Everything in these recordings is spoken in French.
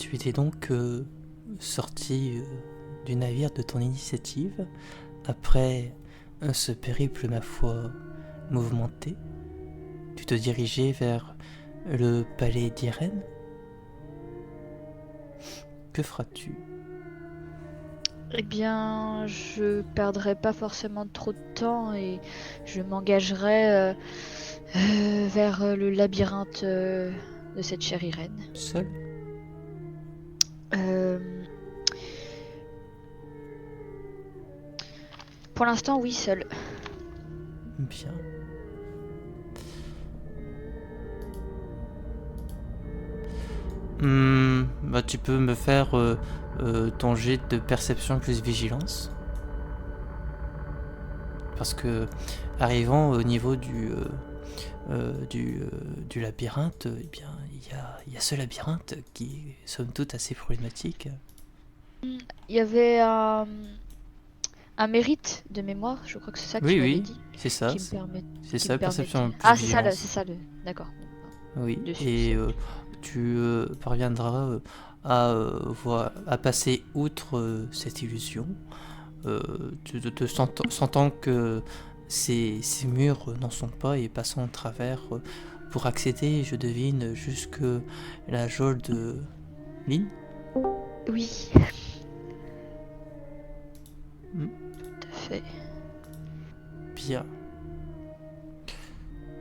Tu étais donc sorti du navire de ton initiative après ce périple, ma foi, mouvementé. Tu te dirigeais vers le palais d'Irène. Que feras-tu? Eh bien, je perdrai pas forcément trop de temps et je m'engagerai vers le labyrinthe de cette chère Irène. Seul? Euh, pour l'instant, oui, seul. Bien. Bah, tu peux me faire ton jet de perception plus vigilance. Parce que, arrivant au niveau du labyrinthe, eh bien, il y a ce labyrinthe qui est, somme toute, assez problématique. Il y avait un mérite de mémoire, je crois que c'est ça que tu Oui, m'avais oui, dit, c'est ça. qui me permet, C'est qui me ça, permettait. perception plus Ah, c'est ça, vigilance. c'est ça le. D'accord. Oui, Dessus, et c'est. tu parviendras à passer outre cette illusion, sentant que ces murs n'en sont pas et passant au travers pour accéder, je devine, jusque la geôle de Lynn. Oui, Hmm, tout à fait. Bien.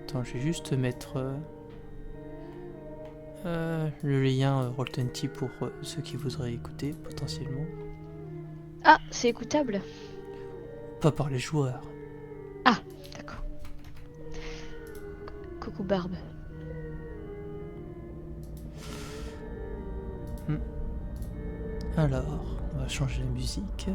Attends, je vais juste mettre le lien Roll20 pour ceux qui voudraient écouter potentiellement. Ah, c'est écoutable. Pas par les joueurs. Ah, d'accord. Coucou Barbe. Hmm. Alors, on va changer la musique.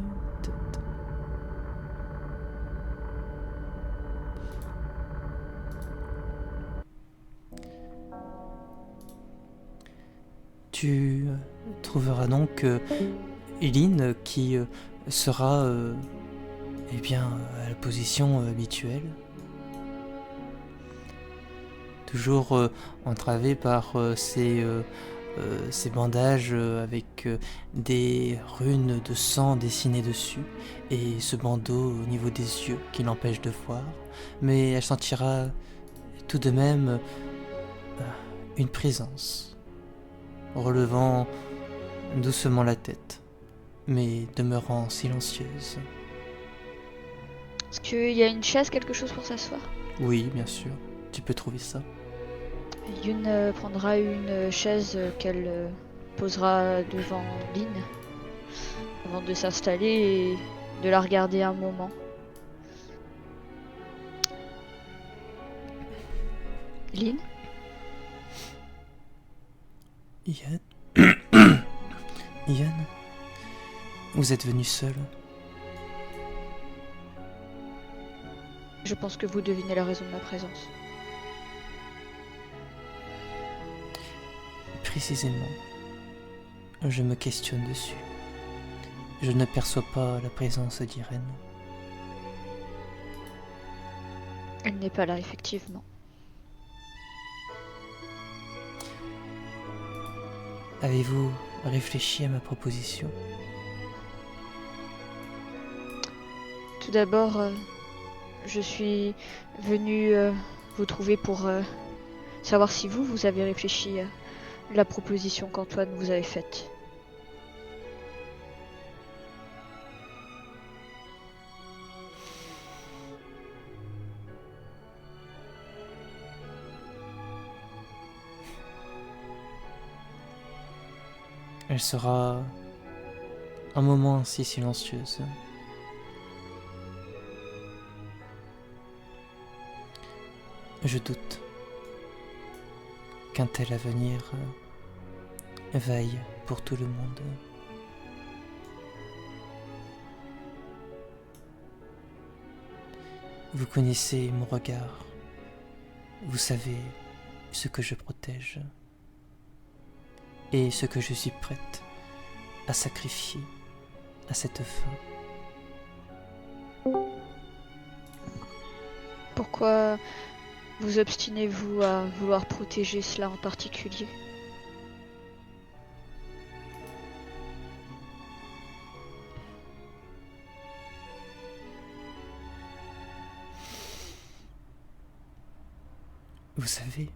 Tu trouveras donc Lynn qui sera eh bien, à la position habituelle. Toujours entravée par ces bandages avec des runes de sang dessinées dessus et ce bandeau au niveau des yeux qui l'empêche de voir. Mais elle sentira tout de même une présence, relevant doucement la tête, mais demeurant silencieuse. Est-ce qu'il y a une chaise, quelque chose pour s'asseoir? Oui, bien sûr, tu peux trouver ça. Yun prendra une chaise qu'elle posera devant Lynn avant de s'installer et de la regarder un moment. Lynn? Yann Yann, vous êtes venu seul? Je pense que vous devinez la raison de ma présence. Précisément, je me questionne dessus. Je ne perçois pas la présence d'Irène. Elle n'est pas là, effectivement. Avez-vous réfléchi à ma proposition? Tout d'abord, je suis venue vous trouver pour savoir si vous avez réfléchi à la proposition qu'Antoine vous avait faite. Elle sera un moment ainsi silencieuse. Je doute qu'un tel avenir veille pour tout le monde. Vous connaissez mon regard. Vous savez ce que je protège et ce que je suis prête à sacrifier à cette fin. Pourquoi vous obstinez-vous à vouloir protéger cela en particulier? Vous savez,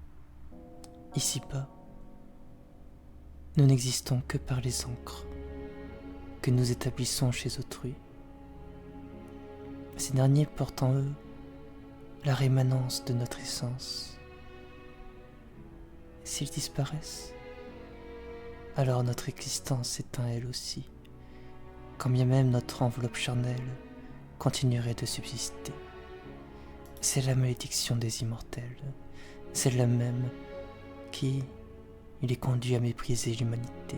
ici-bas, nous n'existons que par les ancres que nous établissons chez autrui. Ces derniers portent en eux la rémanence de notre essence. S'ils disparaissent, alors notre existence s'éteint elle aussi, quand bien même notre enveloppe charnelle continuerait de subsister. C'est la malédiction des immortels, celle-là même qui les conduit à mépriser l'humanité.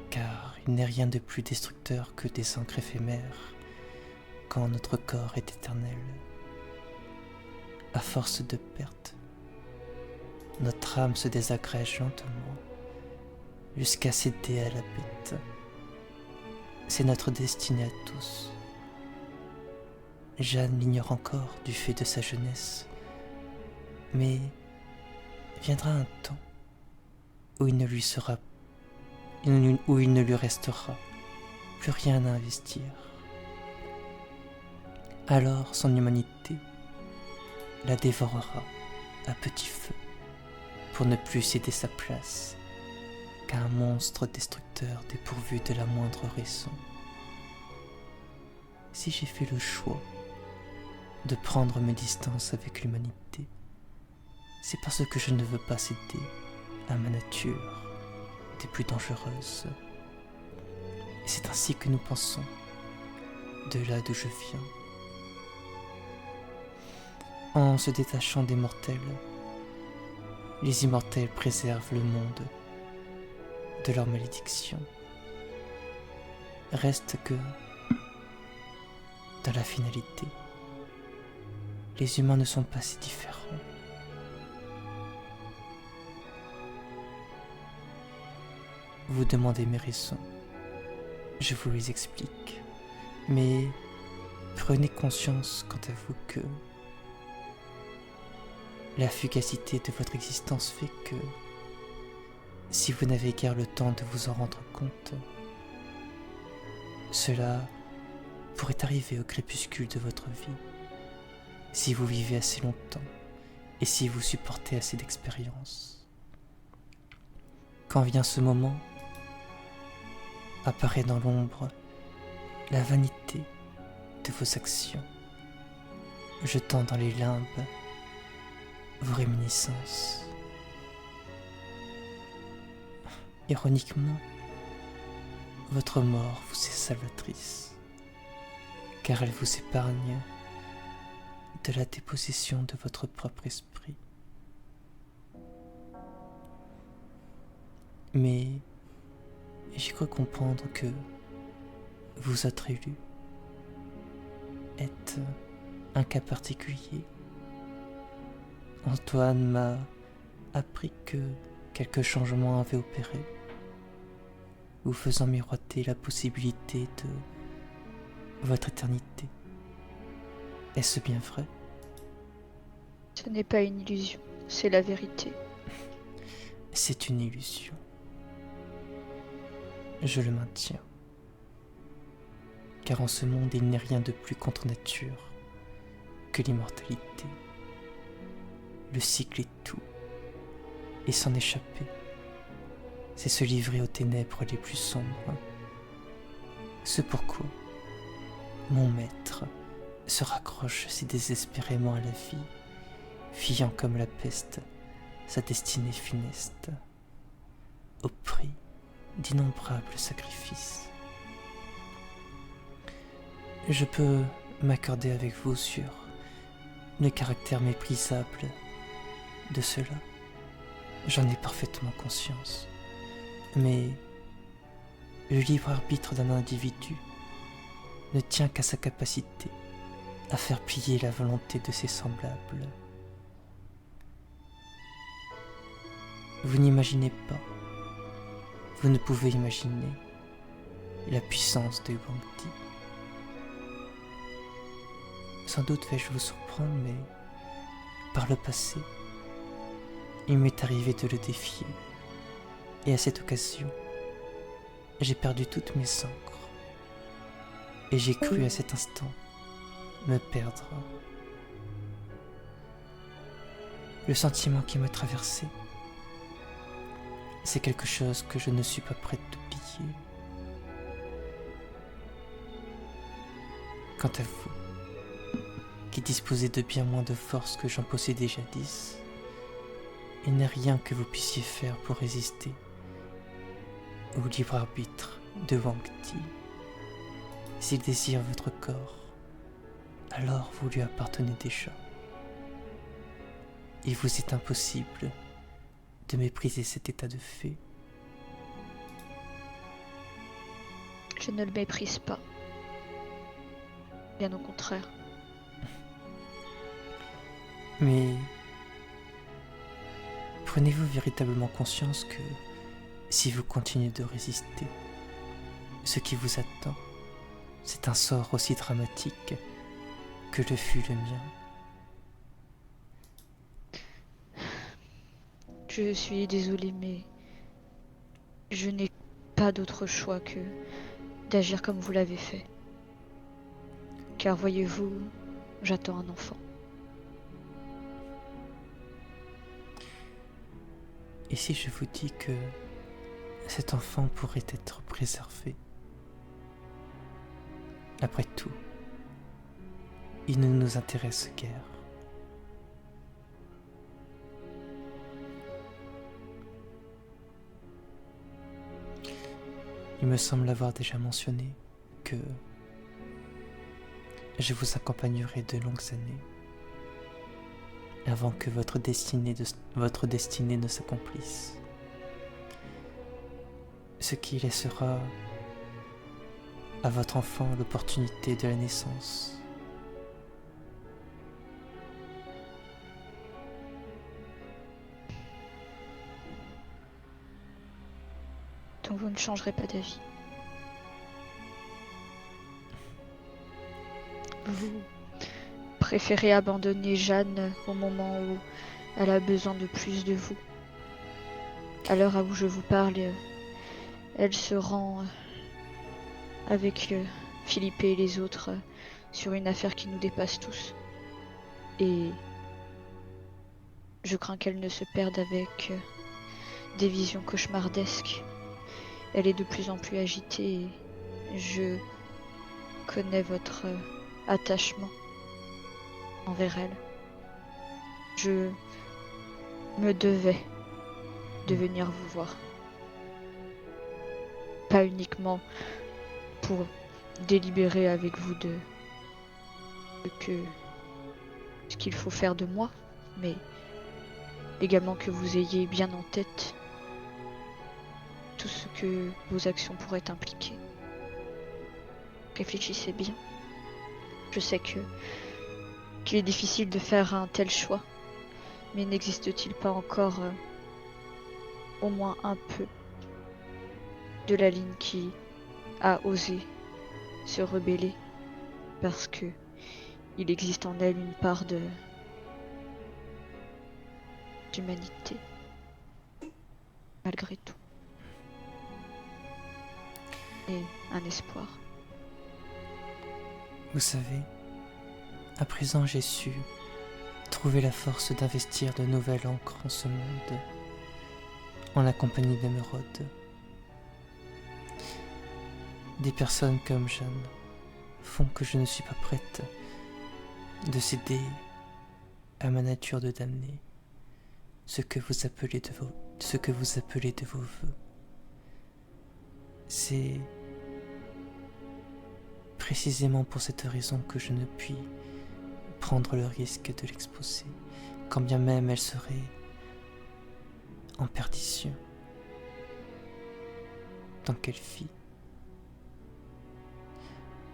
Car il n'est rien de plus destructeur que des encres éphémères quand notre corps est éternel. À force de perte, notre âme se désagrège lentement jusqu'à céder à la bête. C'est notre destinée à tous. Jeanne l'ignore encore du fait de sa jeunesse, mais viendra un temps où il ne lui restera plus rien à investir. Alors son humanité la dévorera à petit feu pour ne plus céder sa place qu'à un monstre destructeur dépourvu de la moindre raison. Si j'ai fait le choix de prendre mes distances avec l'humanité, c'est parce que je ne veux pas céder à ma nature des plus dangereuses. Et c'est ainsi que nous pensons, de là d'où je viens. En se détachant des mortels, les immortels préservent le monde de leur malédiction. Reste que, dans la finalité, les humains ne sont pas si différents. Vous demandez mes raisons, je vous les explique, mais prenez conscience quant à vous que la fugacité de votre existence fait que, si vous n'avez guère le temps de vous en rendre compte, cela pourrait arriver au crépuscule de votre vie, si vous vivez assez longtemps et si vous supportez assez d'expérience. Quand vient ce moment, apparaît dans l'ombre la vanité de vos actions, jetant dans les limbes vos réminiscences. Ironiquement, votre mort vous est salvatrice, car elle vous épargne de la dépossession de votre propre esprit. Mais j'ai cru comprendre que vous autres élus êtes un cas particulier. Antoine m'a appris que quelques changements avaient opéré, vous faisant miroiter la possibilité de votre éternité. Est-ce bien vrai? Ce n'est pas une illusion, c'est la vérité. C'est une illusion. Je le maintiens. Car en ce monde, il n'est rien de plus contre nature que l'immortalité. Le cycle est tout. Et s'en échapper, c'est se livrer aux ténèbres les plus sombres. C'est pourquoi mon maître se raccroche si désespérément à la vie, fuyant comme la peste sa destinée funeste, au prix d'innombrables sacrifices. Je peux m'accorder avec vous sur le caractère méprisable de cela. J'en ai parfaitement conscience. Mais le libre arbitre d'un individu ne tient qu'à sa capacité à faire plier la volonté de ses semblables. Vous n'imaginez pas, vous ne pouvez imaginer la puissance de Huangdi. Sans doute vais-je vous surprendre, mais par le passé, il m'est arrivé de le défier. Et à cette occasion, j'ai perdu toutes mes ancres. Et j'ai cru à cet instant me perdre. Le sentiment qui m'a traversé, c'est quelque chose que je ne suis pas prête d'oublier. Quant à vous, qui disposez de bien moins de force que j'en possédais jadis, il n'est rien que vous puissiez faire pour résister au libre arbitre de Wang Ti. S'il désire votre corps, alors vous lui appartenez déjà. Il vous est impossible de mépriser cet état de fait. Je ne le méprise pas. Bien au contraire. Mais prenez-vous véritablement conscience que si vous continuez de résister, ce qui vous attend, c'est un sort aussi dramatique que le fut le mien. Je suis désolée, mais je n'ai pas d'autre choix que d'agir comme vous l'avez fait. Car voyez-vous, j'attends un enfant. Et si je vous dis que cet enfant pourrait être préservé? Après tout, il ne nous intéresse guère. Il me semble avoir déjà mentionné que je vous accompagnerai de longues années avant que votre destinée ne s'accomplisse. Ce qui laissera à votre enfant l'opportunité de la naissance. Donc vous ne changerez pas d'avis. Vous préférez abandonner Jeanne au moment où elle a besoin de plus de vous. À l'heure où je vous parle, elle se rend avec Philippe et les autres sur une affaire qui nous dépasse tous. Et je crains qu'elle ne se perde avec des visions cauchemardesques. Elle est de plus en plus agitée et je connais votre attachement envers elle. Je me devais de venir vous voir. Pas uniquement pour délibérer avec vous de ce qu'il faut faire de moi, mais également que vous ayez bien en tête tout ce que vos actions pourraient impliquer. Réfléchissez bien. Je sais qu'il est difficile de faire un tel choix, mais n'existe-t-il pas encore au moins un peu de la ligne qui a osé se rebeller parce que il existe en elle une part d'humanité, malgré tout, et un espoir. Vous savez, à présent j'ai su trouver la force d'investir de nouvelles encres en ce monde, en la compagnie d'Émeraude. Des personnes comme Jeanne font que je ne suis pas prête de céder à ma nature de damné, ce que vous appelez de vos voeux. C'est précisément pour cette raison que je ne puis prendre le risque de l'exposer, quand bien même elle serait en perdition. Tant qu'elle vit,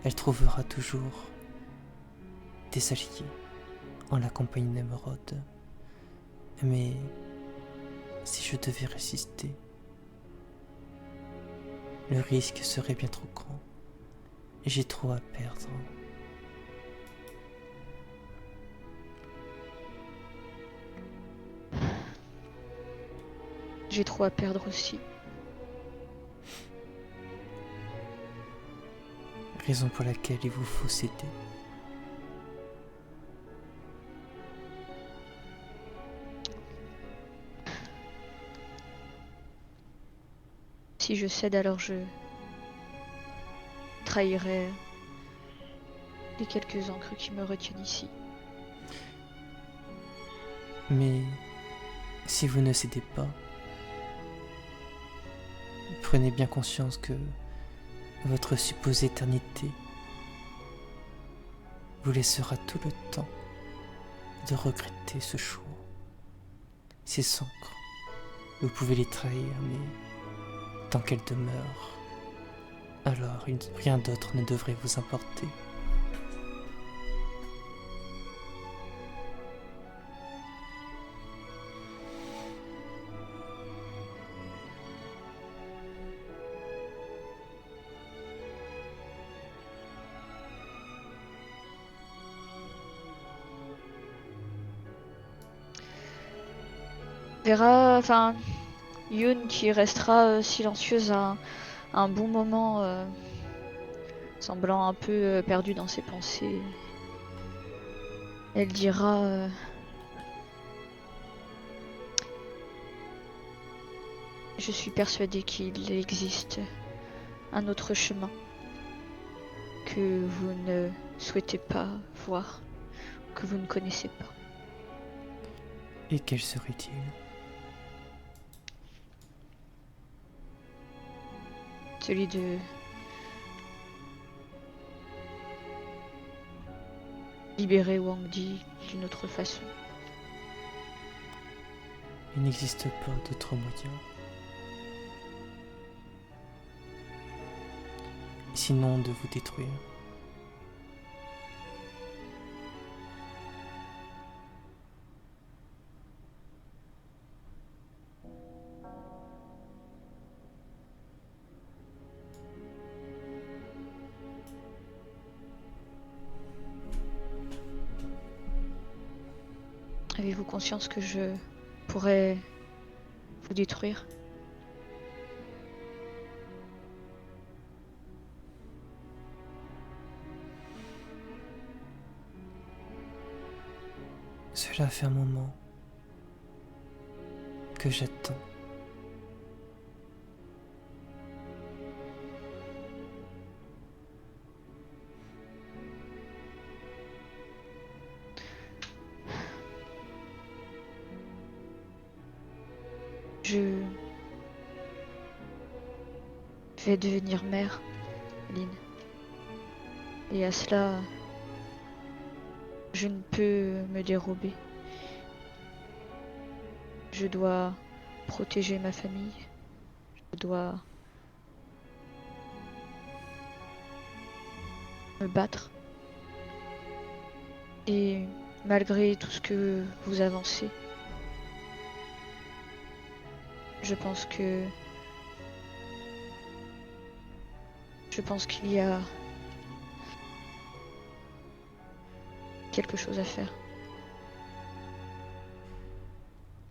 elle trouvera toujours des alliés en la compagnie d'Émeraude. Mais si je devais résister, le risque serait bien trop grand. J'ai trop à perdre. J'ai trop à perdre aussi. Raison pour laquelle il vous faut céder. « Si je cède, alors je trahirai les quelques encres qui me retiennent ici. Mais si vous ne cédez pas, prenez bien conscience que votre supposée éternité vous laissera tout le temps de regretter ce choix. Ces encres, vous pouvez les trahir, mais tant qu'elles demeurent, alors rien d'autre ne devrait vous importer. Vera, enfin, Yoon qui restera silencieuse un bon moment, semblant un peu perdue dans ses pensées. Elle dira je suis persuadée qu'il existe un autre chemin que vous ne souhaitez pas voir, que vous ne connaissez pas. Et quel serait-il ? Celui de libérer Wang Di d'une autre façon. Il n'existe pas d'autre moyen. Sinon de vous détruire. Avez-vous conscience que je pourrais vous détruire ? Cela fait un moment que j'attends. Je vais devenir mère, Lynn. Et à cela, je ne peux me dérober. Je dois protéger ma famille. Je dois me battre. Et malgré tout ce que vous avancez, je pense qu'il y a quelque chose à faire.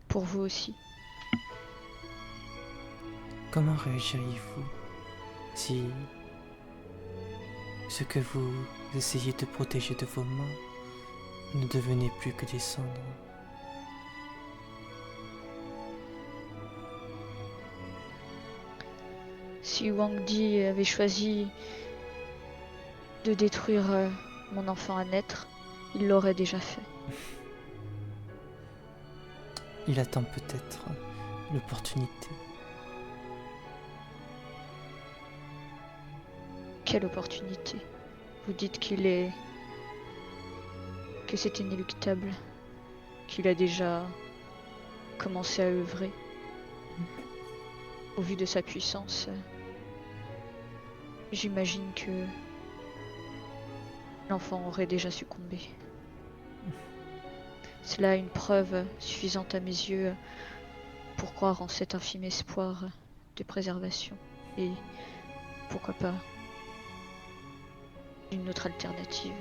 Pour vous aussi. Comment réagiriez-vous si ce que vous essayez de protéger de vos mains ne devenait plus que des cendres? Si Wang Di avait choisi de détruire mon enfant à naître, il l'aurait déjà fait. Il attend peut-être l'opportunité. Quelle opportunité? Vous dites que c'est inéluctable, qu'il a déjà commencé à œuvrer. Au vu de sa puissance, j'imagine que l'enfant aurait déjà succombé. C'est là une preuve suffisante à mes yeux pour croire en cet infime espoir de préservation. Et pourquoi pas une autre alternative.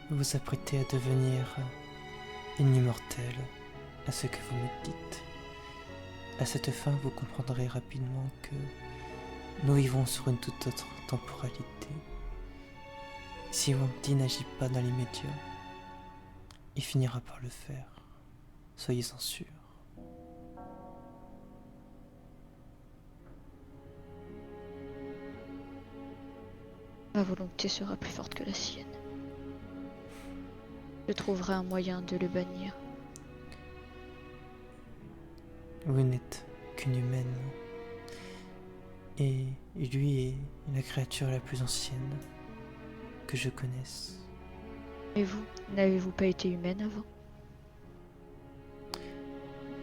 Vous vous apprêtez à devenir une immortelle, à ce que vous me dites. À cette fin, vous comprendrez rapidement que nous vivons sur une toute autre temporalité. Si Wang Di n'agit pas dans l'immédiat, il finira par le faire. Soyez-en sûrs. Ma volonté sera plus forte que la sienne. Je trouverai un moyen de le bannir. Vous n'êtes qu'une humaine. Et lui est la créature la plus ancienne que je connaisse. Et vous, n'avez-vous pas été humaine avant?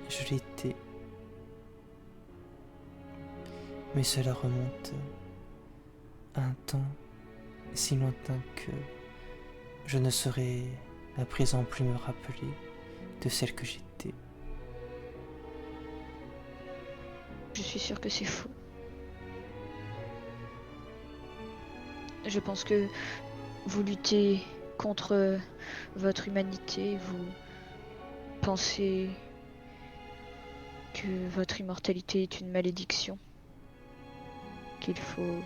Je l'ai été. Mais cela remonte à un temps si lointain que je ne saurais à présent plus me rappeler de celle que j'étais. Je suis sûre que c'est faux. Je pense que vous luttez contre votre humanité, vous pensez que votre immortalité est une malédiction, qu'il faut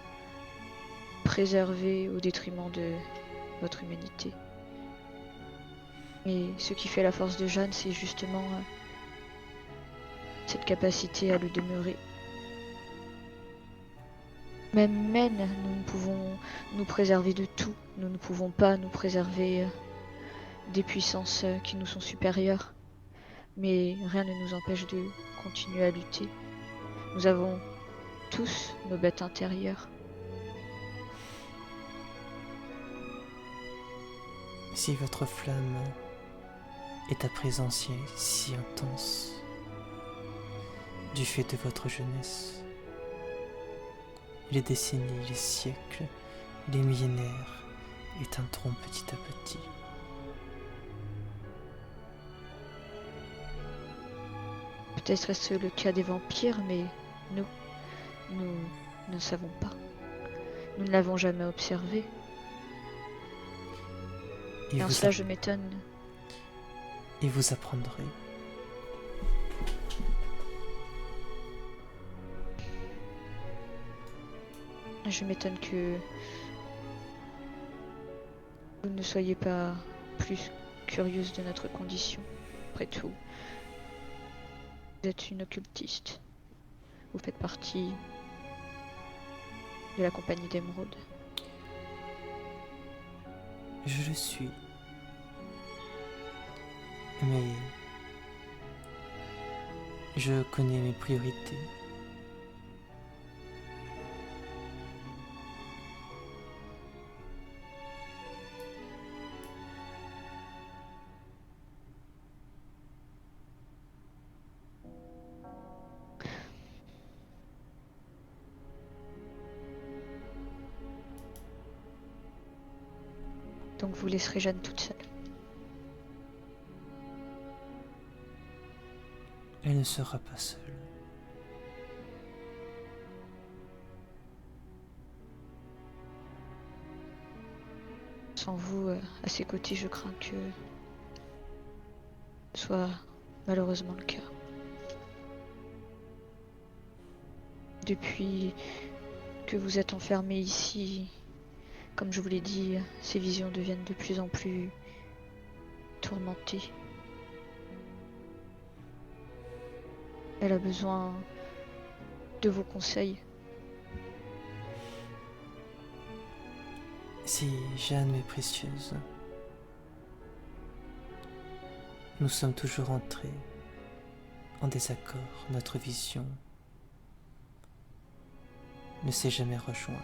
préserver au détriment de votre humanité. Et ce qui fait la force de Jeanne, c'est justement cette capacité à le demeurer. Même mène, nous ne pouvons nous préserver de tout. Nous ne pouvons pas nous préserver des puissances qui nous sont supérieures. Mais rien ne nous empêche de continuer à lutter. Nous avons tous nos bêtes intérieures. Si votre flamme est à présent si intense, du fait de votre jeunesse, les décennies, les siècles, les millénaires éteindront petit à petit. Peut-être est-ce le cas des vampires, mais nous ne savons pas. Nous ne l'avons jamais observé. Et en cela, je m'étonne. Et vous apprendrez. Je m'étonne que vous ne soyez pas plus curieuse de notre condition. Après tout, vous êtes une occultiste. Vous faites partie de la compagnie d'Émeraude. Je le suis. Mais je connais mes priorités. Donc vous laisserez Jeanne toute seule. Elle ne sera pas seule. Sans vous à ses côtés, je crains que ce soit malheureusement le cas. Depuis que vous êtes enfermé ici, comme je vous l'ai dit, ces visions deviennent de plus en plus tourmentées. Elle a besoin de vos conseils. Si Jeanne m'est précieuse, nous sommes toujours entrés en désaccord. Notre vision ne s'est jamais rejointe.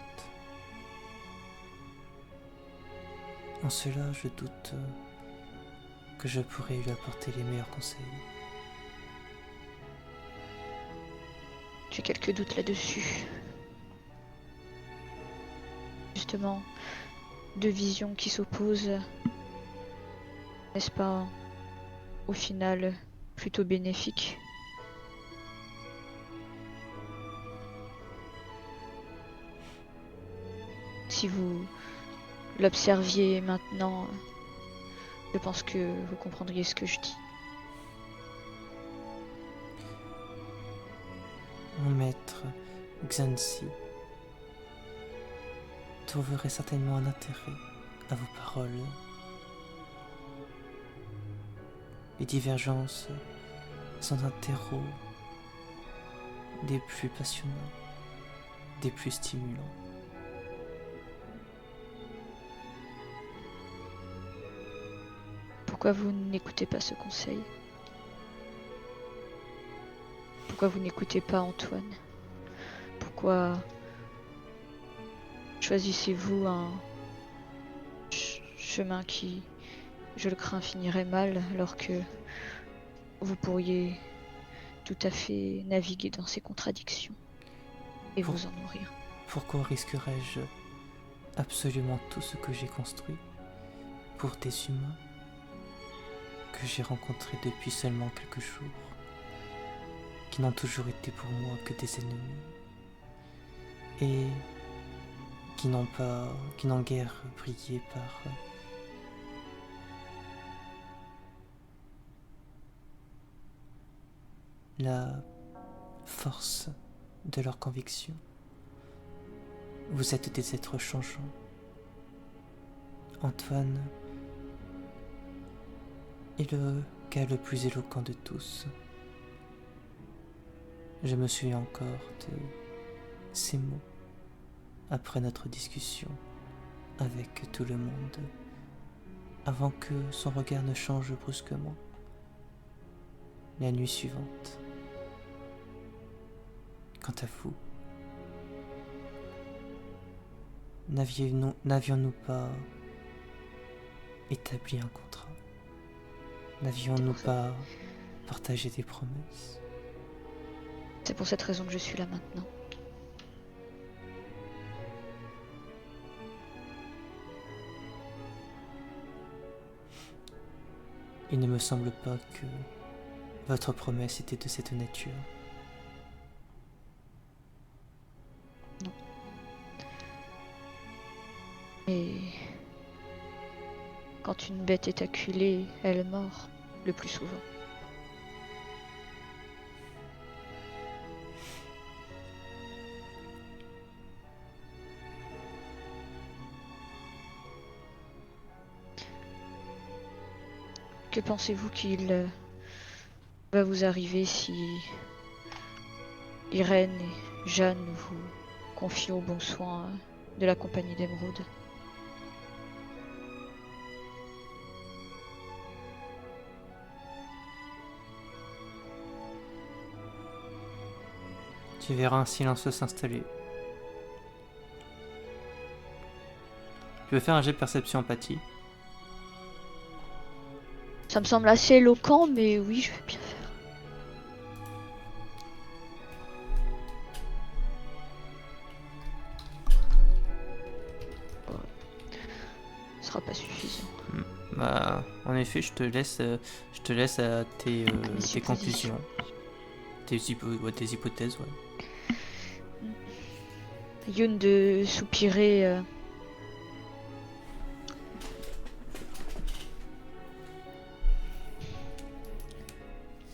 En cela, je doute que je pourrais lui apporter les meilleurs conseils. J'ai quelques doutes là-dessus. Justement, deux visions qui s'opposent, n'est-ce pas, au final, plutôt bénéfique? Si vous l'observiez maintenant, je pense que vous comprendriez ce que je dis. Mon maître, Xansi, trouverait certainement un intérêt à vos paroles. Les divergences sont un terreau des plus passionnants, des plus stimulants. Pourquoi vous n'écoutez pas ce conseil? Pourquoi vous n'écoutez pas Antoine? Pourquoi choisissez-vous un chemin qui, je le crains, finirait mal alors que vous pourriez tout à fait naviguer dans ces contradictions et vous en nourrir? Pourquoi risquerais-je absolument tout ce que j'ai construit pour des humains que j'ai rencontrés depuis seulement quelques jours, qui n'ont toujours été pour moi que des ennemis et qui n'ont guère brillé par la force de leurs convictions. Vous êtes des êtres changeants. Antoine est le cas le plus éloquent de tous. Je me souviens encore de ces mots après notre discussion avec tout le monde, avant que son regard ne change brusquement. La nuit suivante. Quant à vous, n'avions-nous pas établi un contrat? N'avions-nous pas partagé des promesses? C'est pour cette raison que je suis là maintenant. Il ne me semble pas que votre promesse était de cette nature. Non. Et quand une bête est acculée, elle mord le plus souvent. Que pensez-vous qu'il va vous arriver si Irène et Jeanne vous confient au bon soin de la compagnie d'Émeraude? Tu verras un silence s'installer. Tu veux faire un jet de perception empathie? Ça me semble assez éloquent, mais oui, je vais bien faire. Ouais. Ce sera pas suffisant. Bah, en effet, je te laisse à tes conclusions, tes hypothèses, ouais. Youn de soupirer.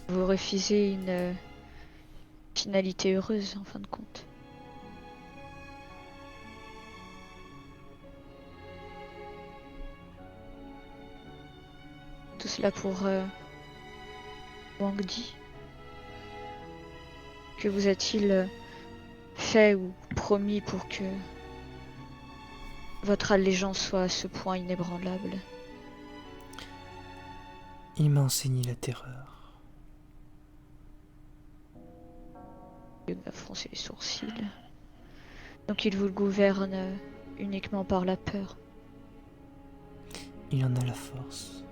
Vous refusez une finalité heureuse en fin de compte. Tout cela pour Wang Di. Que vous a-t-il fait ou promis pour que votre allégeance soit à ce point inébranlable? Il m'a enseigné la terreur. Il a froncé les sourcils. Donc il vous gouverne uniquement par la peur. Il en a la force.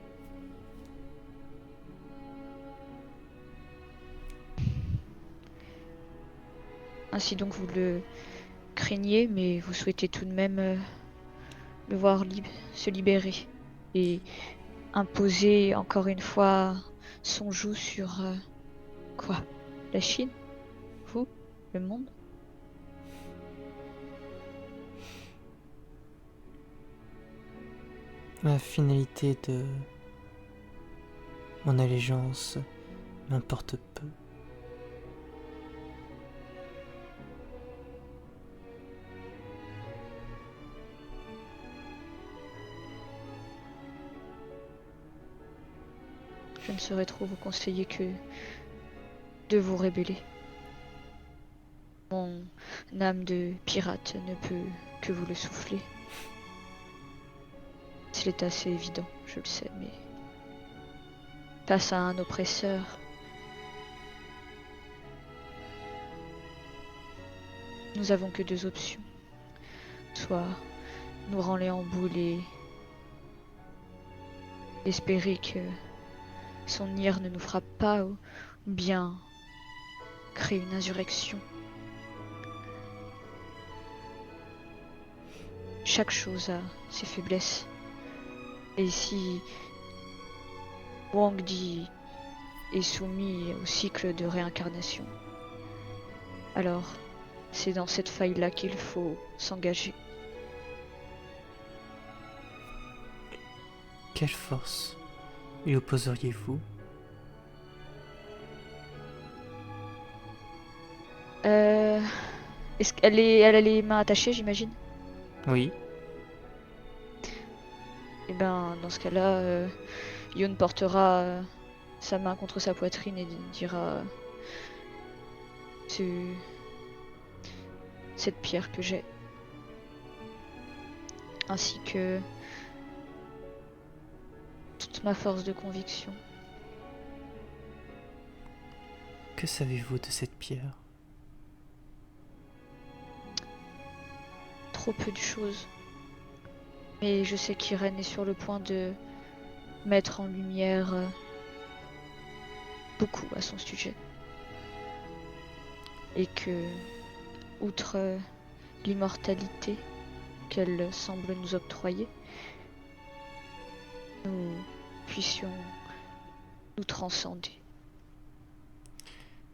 Ainsi donc vous le craignez, mais vous souhaitez tout de même le voir se libérer et imposer encore une fois son joug sur quoi? La Chine? Vous? Le monde? La finalité de mon allégeance m'importe peu. Je ne saurais trop vous conseiller que de vous rébeller. Mon âme de pirate ne peut que vous le souffler. C'est assez évident, je le sais, mais face à un oppresseur, nous avons que deux options. Soit nous râler en boule et espérer que son ire ne nous frappe pas, ou bien créer une insurrection. Chaque chose a ses faiblesses. Et si Wang Di est soumis au cycle de réincarnation, alors c'est dans cette faille-là qu'il faut s'engager. Quelle force lui opposeriez-vous? Est-ce elle a les mains attachées, j'imagine? Oui. Et ben, dans ce cas-là, Yoon portera sa main contre sa poitrine et dira cette pierre que j'ai, ainsi que toute ma force de conviction. Que savez-vous de cette pierre? Trop peu de choses. Mais je sais qu'Irène est sur le point de mettre en lumière beaucoup à son sujet. Et que, outre l'immortalité qu'elle semble nous octroyer, nous puissions nous transcender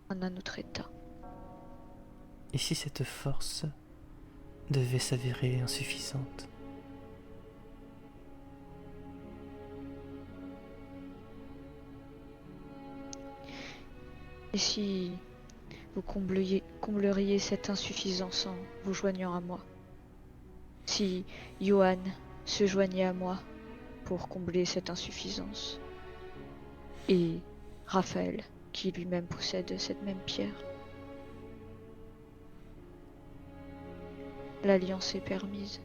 en un autre état. Et si cette force devait s'avérer insuffisante? Et si vous combleriez cette insuffisance en vous joignant à moi? Si Johan se joignait à moi pour combler cette insuffisance? Et Raphaël, qui lui-même possède cette même pierre? L'alliance est permise.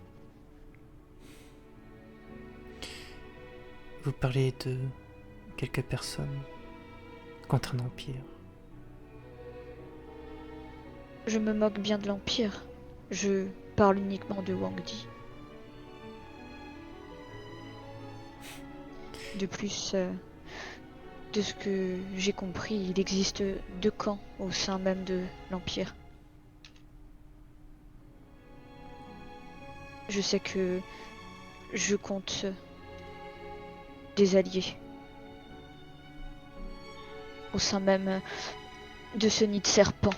Vous parlez de quelques personnes contre un empire. Je me moque bien de l'Empire. Je parle uniquement de Wang Di. De plus, de ce que j'ai compris, il existe deux camps au sein même de l'Empire. Je sais que je compte des alliés au sein même de ce nid de serpent.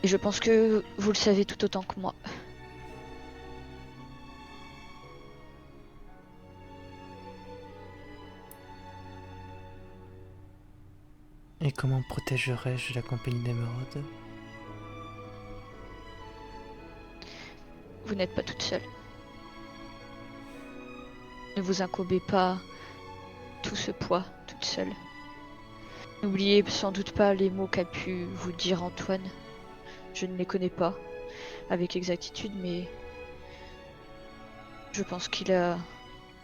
Et je pense que vous le savez tout autant que moi. Et comment protégerais-je la compagnie d'Émeraude? Vous n'êtes pas toute seule. Ne vous incombez pas tout ce poids toute seule. N'oubliez sans doute pas les mots qu'a pu vous dire Antoine. Je ne les connais pas avec exactitude, mais je pense qu'il a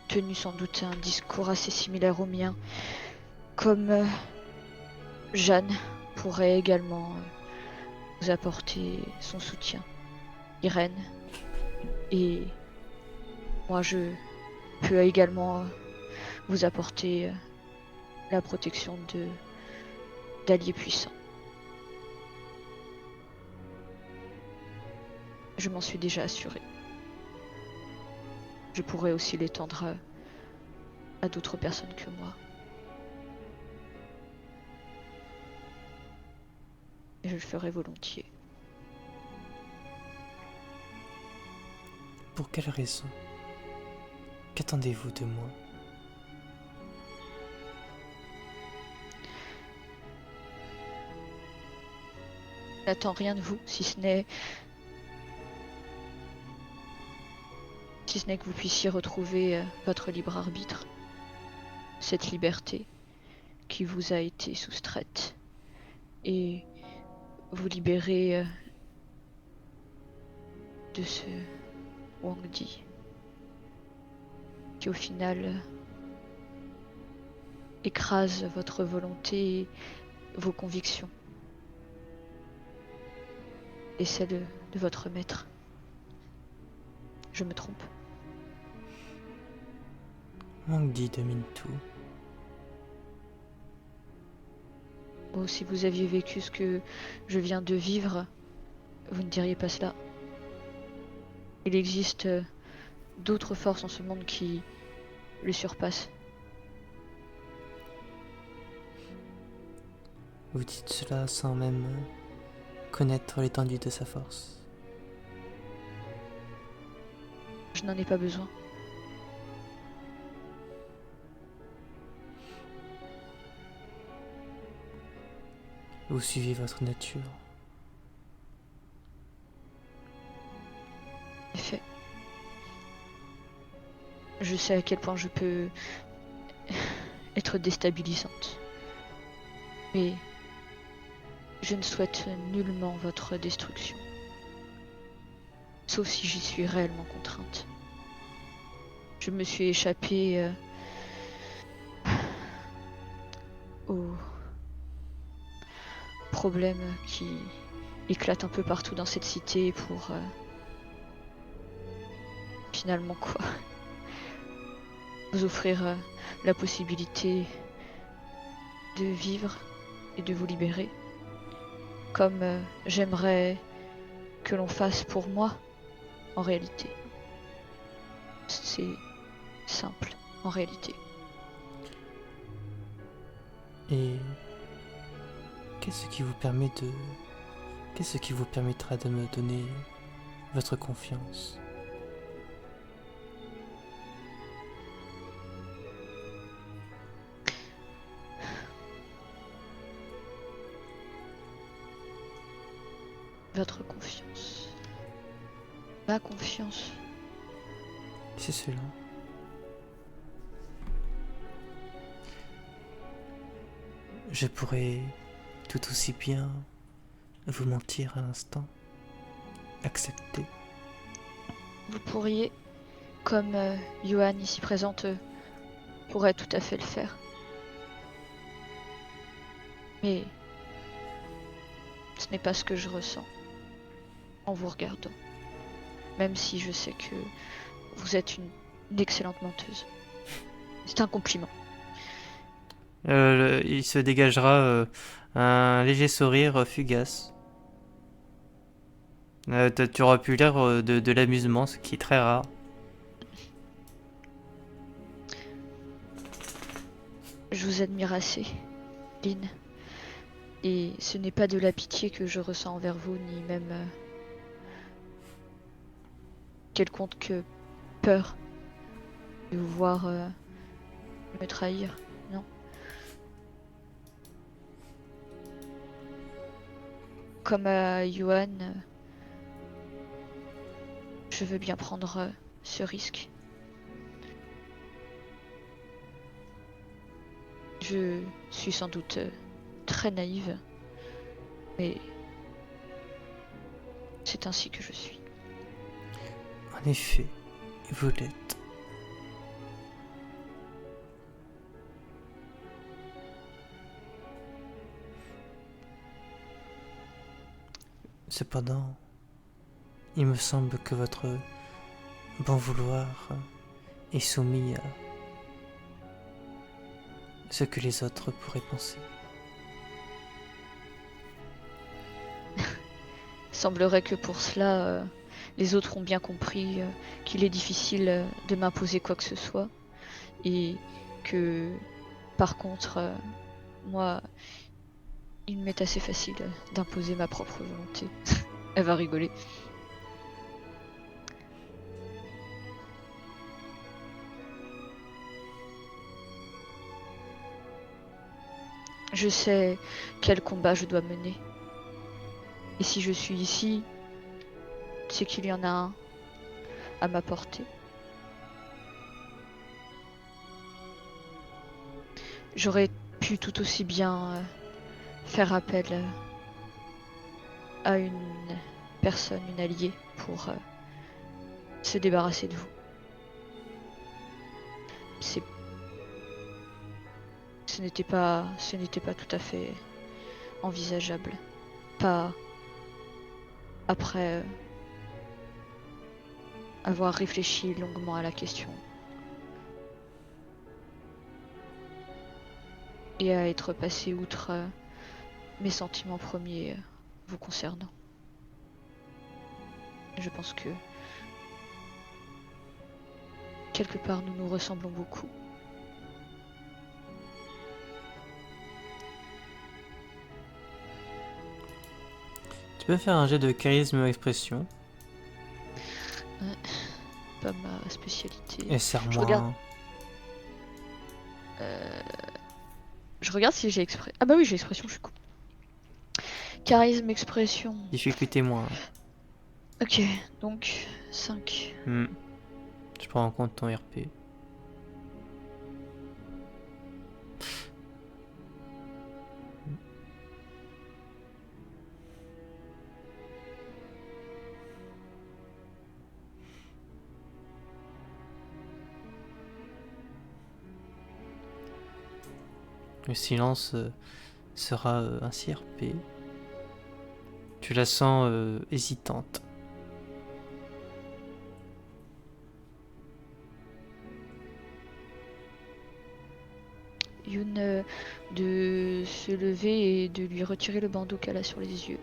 tenu sans doute un discours assez similaire au mien. Comme Jeanne pourrait également vous apporter son soutien. Irène. Et moi, je peux également vous apporter la protection d'alliés puissants. Je m'en suis déjà assurée. Je pourrais aussi l'étendre à d'autres personnes que moi. Et je le ferai volontiers. Pour quelle raison? Qu'attendez-vous de moi? Je n'attends rien de vous, si ce n'est que vous puissiez retrouver votre libre arbitre. Cette liberté qui vous a été soustraite. Et vous libérer de ce Wang Di, qui au final écrase votre volonté et vos convictions. Et celle de votre maître. Je me trompe. Mangdi domine tout. Bon, si vous aviez vécu ce que je viens de vivre, vous ne diriez pas cela. Il existe d'autres forces en ce monde qui le surpassent. Vous dites cela sans même connaître l'étendue de sa force. Je n'en ai pas besoin. Vous suivez votre nature. En effet. Je sais à quel point je peux être déstabilisante. Mais je ne souhaite nullement votre destruction. Sauf si j'y suis réellement contrainte. Je me suis échappée aux problèmes qui éclatent un peu partout dans cette cité pour finalement quoi vous offrir la possibilité de vivre et de vous libérer comme j'aimerais que l'on fasse pour moi en réalité. C'est simple en réalité. Et qu'est-ce qui vous permettra de me donner votre confiance? Votre confiance. Ma confiance. C'est cela. Je pourrais tout aussi bien vous mentir à l'instant. Accepter. Vous pourriez, comme Johan ici présente pourrait tout à fait le faire. Mais ce n'est pas ce que je ressens en vous regardant. Même si je sais que vous êtes une excellente menteuse. C'est un compliment. Il se dégagera un léger sourire fugace. Tu auras pu l'air de l'amusement, ce qui est très rare. Je vous admire assez, Lynn. Et ce n'est pas de la pitié que je ressens envers vous, ni même quelconque peur de vous voir me trahir, non. Comme à Johan, je veux bien prendre ce risque. Je suis sans doute très naïve, mais c'est ainsi que je suis. En effet, vous l'êtes. Cependant, il me semble que votre bon vouloir est soumis à ce que les autres pourraient penser. Semblerait que pour cela, les autres ont bien compris qu'il est difficile de m'imposer quoi que ce soit. Et que, par contre, moi, il m'est assez facile d'imposer ma propre volonté. Elle va rigoler. Je sais quel combat je dois mener. Et si je suis ici, c'est qu'il y en a un à ma portée. J'aurais pu tout aussi bien faire appel à une personne, une alliée, pour se débarrasser de vous. Ce ce n'était pas tout à fait envisageable. Pas après avoir réfléchi longuement à la question. Et à être passé outre mes sentiments premiers vous concernant. Je pense que quelque part nous nous ressemblons beaucoup. Tu peux faire un jet de charisme expression. Pas ma spécialité. Et serre-moi. Je regarde si j'ai expression. Ah bah oui, j'ai expression, je suis con. Charisme, expression. Difficulté moins. Ok, donc 5. Je prends en compte ton RP. Le silence sera ainsi RP. Tu la sens hésitante. Youn de se lever et de lui retirer le bandeau qu'elle a sur les yeux.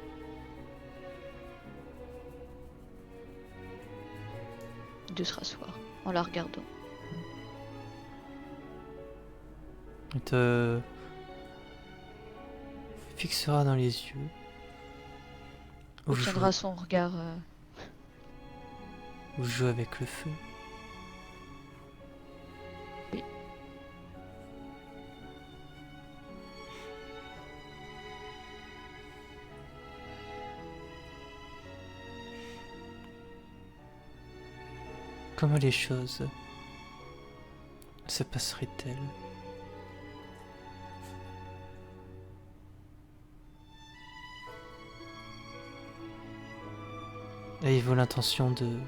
De se rasseoir en la regardant. Elle te fixera dans les yeux. Obtiendra son regard. Ou joue avec le feu. Oui. Comment les choses se passeraient-elles? Avez-vous l'intention de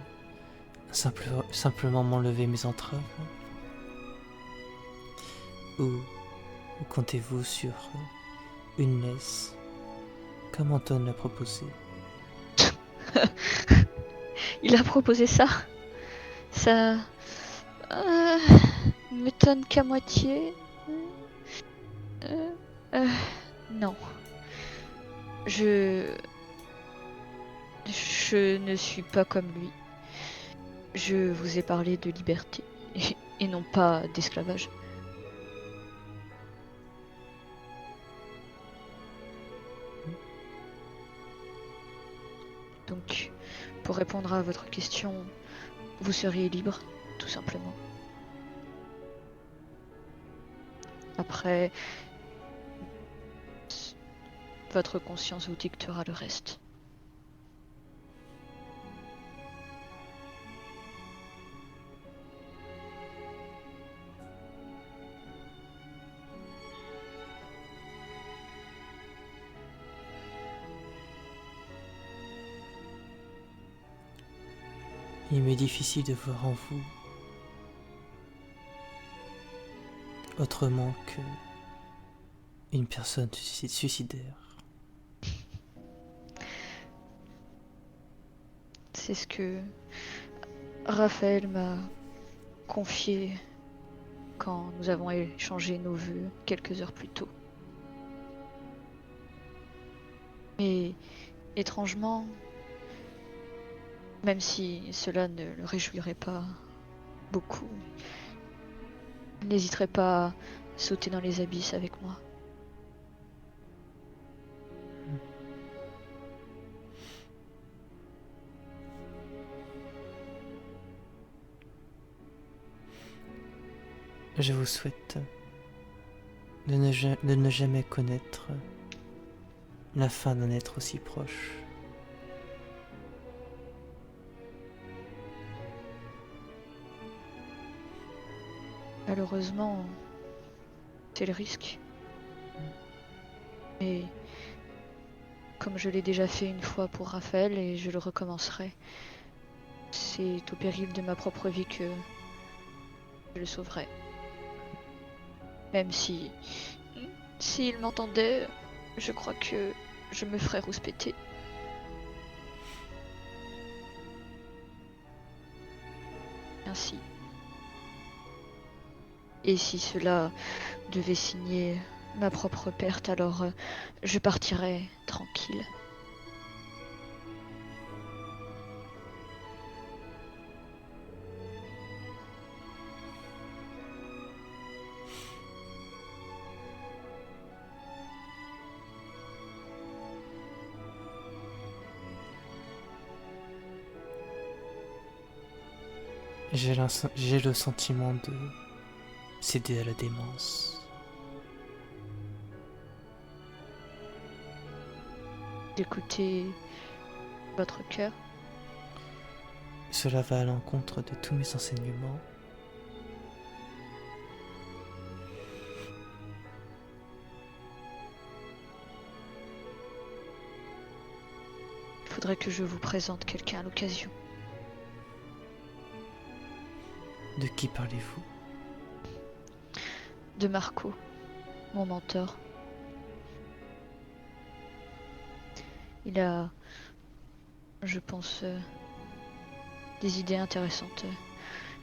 simplement m'enlever mes entraves? Ou comptez-vous sur une laisse, comme Anton l'a proposé? Il a proposé ça. Ça m'étonne qu'à moitié. Non. Je ne suis pas comme lui. Je vous ai parlé de liberté et non pas d'esclavage. Donc, pour répondre à votre question, vous seriez libre, tout simplement. Après, votre conscience vous dictera le reste. Il m'est difficile de voir en vous autrement que une personne suicidaire. C'est ce que Raphaël m'a confié quand nous avons échangé nos vœux quelques heures plus tôt. Mais étrangement, même si cela ne le réjouirait pas beaucoup, il n'hésiterait pas à sauter dans les abysses avec moi. Je vous souhaite de ne jamais connaître la fin d'un être aussi proche. Malheureusement, c'est le risque. Mais comme je l'ai déjà fait une fois pour Raphaël et je le recommencerai, c'est au péril de ma propre vie que je le sauverai. Même si S'il m'entendait, je crois que je me ferais rouspéter. Ainsi. Et si cela devait signer ma propre perte, alors je partirais tranquille. J'ai le sentiment de céder à la démence. D'écouter votre cœur. Cela va à l'encontre de tous mes enseignements. Il faudrait que je vous présente quelqu'un à l'occasion. De qui parlez-vous? De Marco, mon mentor. Il a, je pense, des idées intéressantes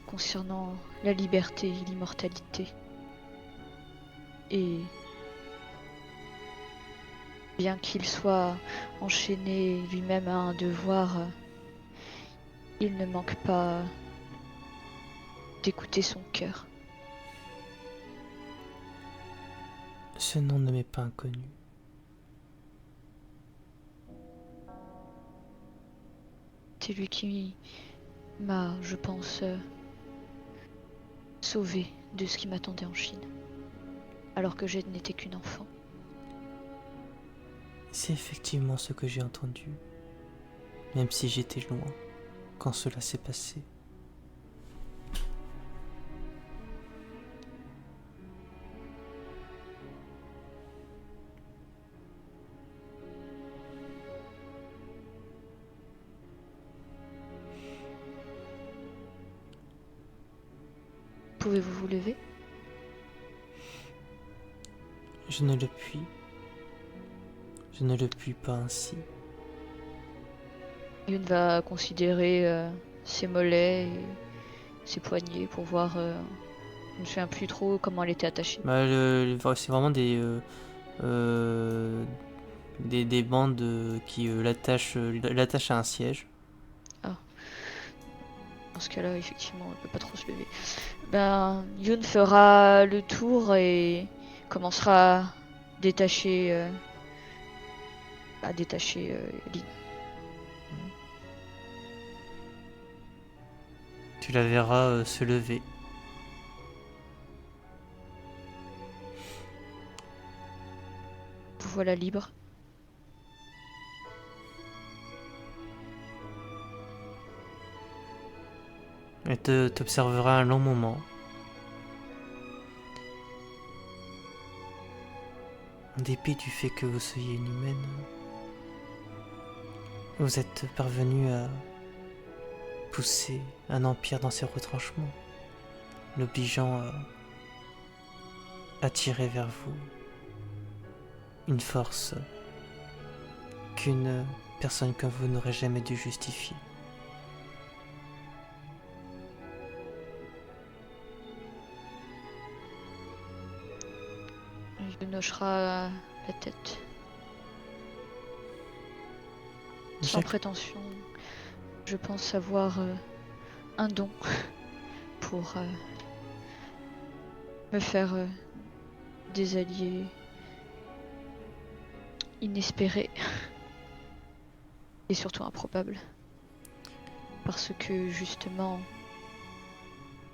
concernant la liberté et l'immortalité. Et bien qu'il soit enchaîné lui-même à un devoir, il ne manque pas d'écouter son cœur. Ce nom ne m'est pas inconnu. C'est lui qui m'a, je pense, sauvé de ce qui m'attendait en Chine, alors que je n'étais qu'une enfant. C'est effectivement ce que j'ai entendu, même si j'étais loin quand cela s'est passé. Pouvez-vous vous lever? Je ne le puis. Je ne le puis pas ainsi. Yun va considérer ses mollets et ses poignets pour voir. Je ne me souviens plus trop comment elle était attachée. Bah, c'est vraiment euh, des bandes qui l'attachent à un siège. Ah, dans ce cas-là, effectivement, elle peut pas trop se lever. Ben, Yun fera le tour et commencera à détacher, Lin. Tu la verras se lever. Vous voilà libre. Elle t'observera un long moment. En dépit du fait que vous soyez une humaine, vous êtes parvenu à pousser un empire dans ses retranchements, l'obligeant à attirer vers vous une force qu'une personne comme vous n'aurait jamais dû justifier. Yun hochera la tête. Sans prétention, je pense avoir un don pour me faire des alliés inespérés et surtout improbables. Parce que justement,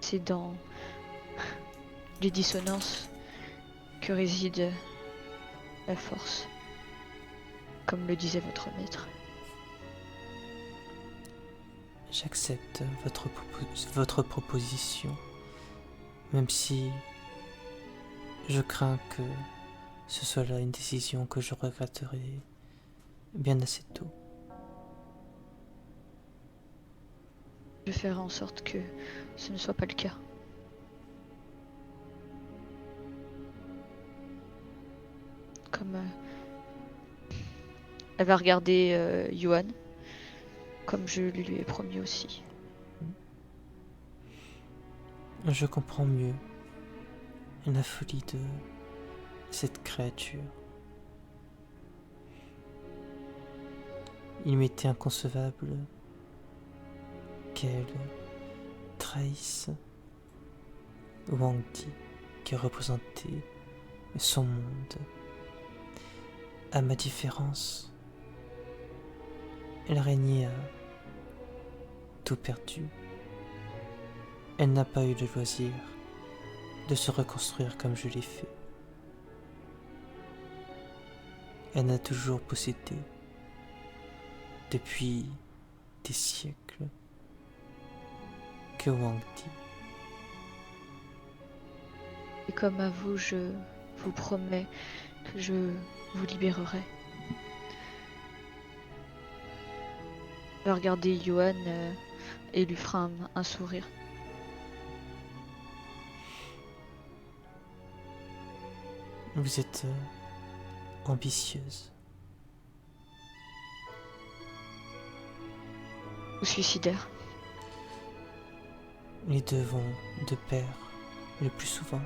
c'est dans les dissonances que réside la force, comme le disait votre maître. J'accepte votre proposition, même si je crains que ce soit là une décision que je regretterai bien assez tôt. Je ferai en sorte que ce ne soit pas le cas. elle va regarder Johan, comme je lui ai promis aussi. Je comprends mieux la folie de cette créature. Il m'était inconcevable qu'elle trahisse Wang Di, qui représentait son monde. À ma différence, elle régnait à tout perdu. Elle n'a pas eu le loisir de se reconstruire comme je l'ai fait. Elle n'a toujours possédé, depuis des siècles, que Wang Di. Et comme à vous, je vous promets que je vous libérerai. Elle va regarder Johan et lui fera un sourire. Vous êtes ambitieuse. Ou suicidaire. Les deux vont de pair le plus souvent.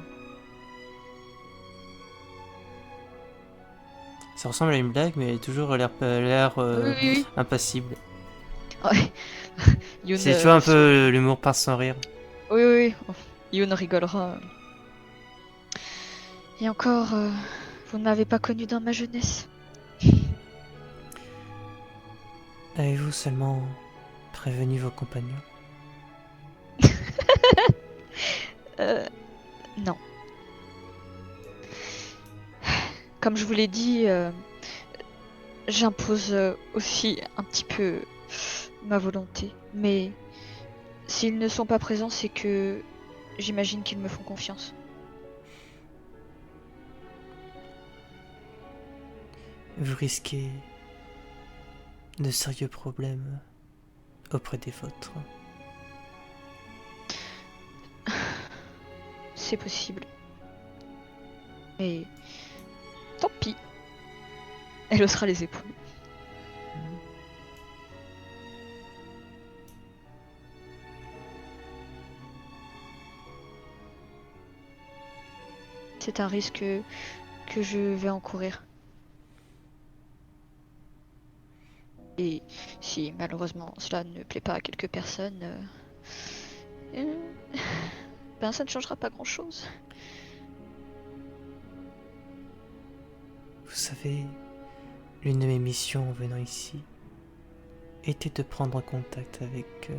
Ça ressemble à une blague, mais elle a toujours l'air Oui. impassible. Ouais. Yoon, C'est toujours un peu l'humour par sans rire. Oui. Yoon rigolera. Et encore, vous ne m'avez pas connu dans ma jeunesse. Avez-vous seulement prévenu vos compagnons? Non. Comme je vous l'ai dit, j'impose aussi un petit peu ma volonté. Mais s'ils ne sont pas présents, c'est que j'imagine qu'ils me font confiance. Vous risquez de sérieux problèmes auprès des vôtres. C'est possible. Mais tant pis. Elle haussera les épaules. C'est un risque que je vais encourir. Et si malheureusement cela ne plaît pas à quelques personnes, ben ça ne changera pas grand-chose. Vous savez, l'une de mes missions en venant ici était de prendre contact avec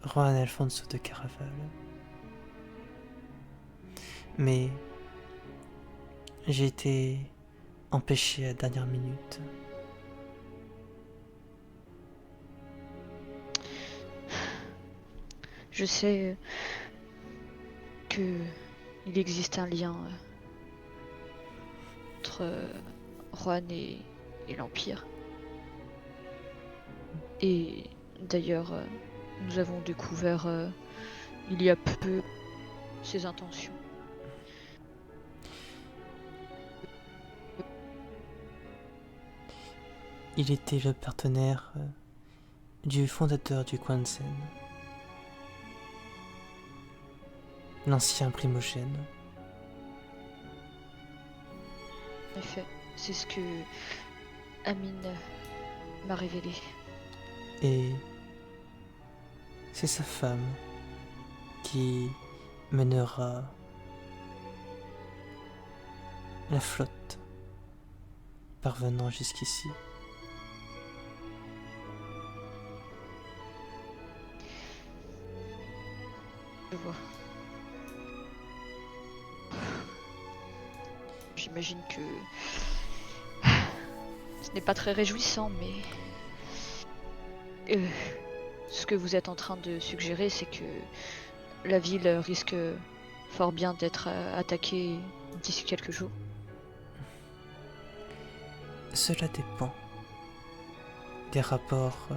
Juan Alfonso de Caraval. Mais j'ai été empêché à la dernière minute. Je sais que il existe un lien entre Juan et l'Empire. Et d'ailleurs, nous avons découvert il y a peu ses intentions. Il était le partenaire du fondateur du Quanzhen, l'ancien primogène. En effet, c'est ce que Amine m'a révélé. Et c'est sa femme qui mènera la flotte parvenant jusqu'ici. Je vois. J'imagine que ce n'est pas très réjouissant, mais ce que vous êtes en train de suggérer, c'est que la ville risque fort bien d'être attaquée d'ici quelques jours. Cela dépend des rapports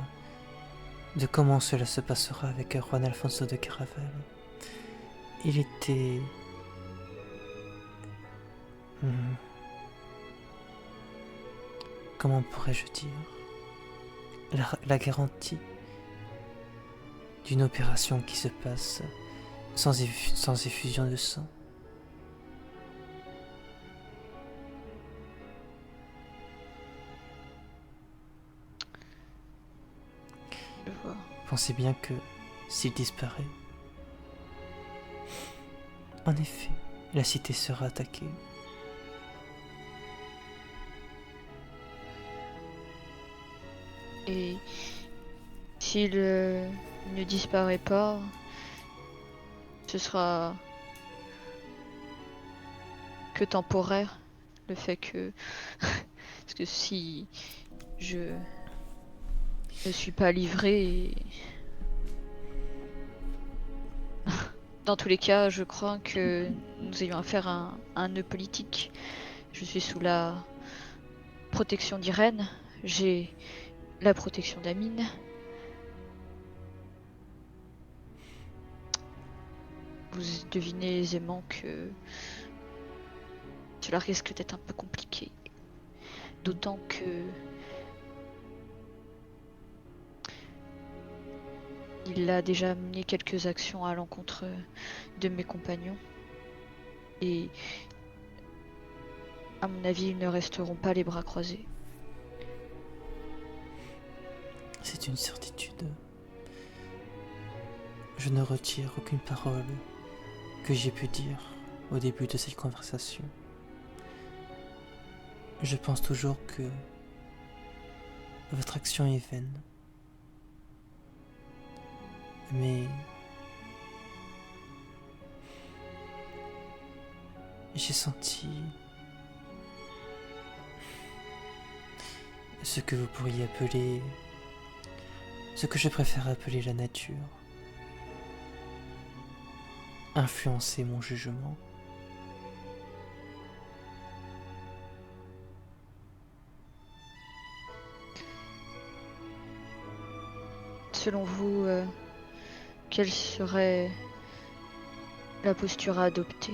de comment cela se passera avec Juan Alfonso de Caraval. Il était Hmm, comment pourrais-je dire? La garantie d'une opération qui se passe sans effusion de sang. Je vois. Pensez bien que s'il disparaît, en effet, la cité sera attaquée. Et s'il ne disparaît pas, ce sera que temporaire. Le fait que... Parce que si je ne suis pas livré... Dans tous les cas, je crois que nous ayons affaire à un nœud politique. Je suis sous la protection d'Irène. J'ai la protection d'Amine. Vous devinez aisément que cela risque d'être un peu compliqué. D'autant que il a déjà mené quelques actions à l'encontre de mes compagnons. Et à mon avis, ils ne resteront pas les bras croisés. C'est une certitude. Je ne retire aucune parole que j'ai pu dire au début de cette conversation. Je pense toujours que votre action est vaine. Mais j'ai senti ce que vous pourriez appeler, ce que je préfère appeler la nature, influencer mon jugement. Selon vous, quelle serait la posture à adopter?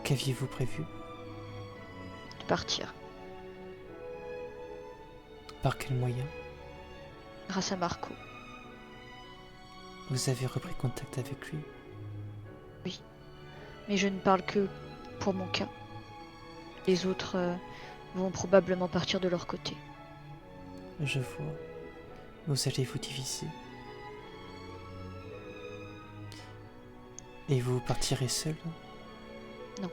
Qu'aviez-vous prévu? De partir, Par quel moyen? grâce à Marco. Vous avez repris contact avec lui? Oui, mais je ne parle que pour mon cas. Les autres vont probablement partir de leur côté. Je vois. Vous allez vous diviser. Et vous partirez seul? Je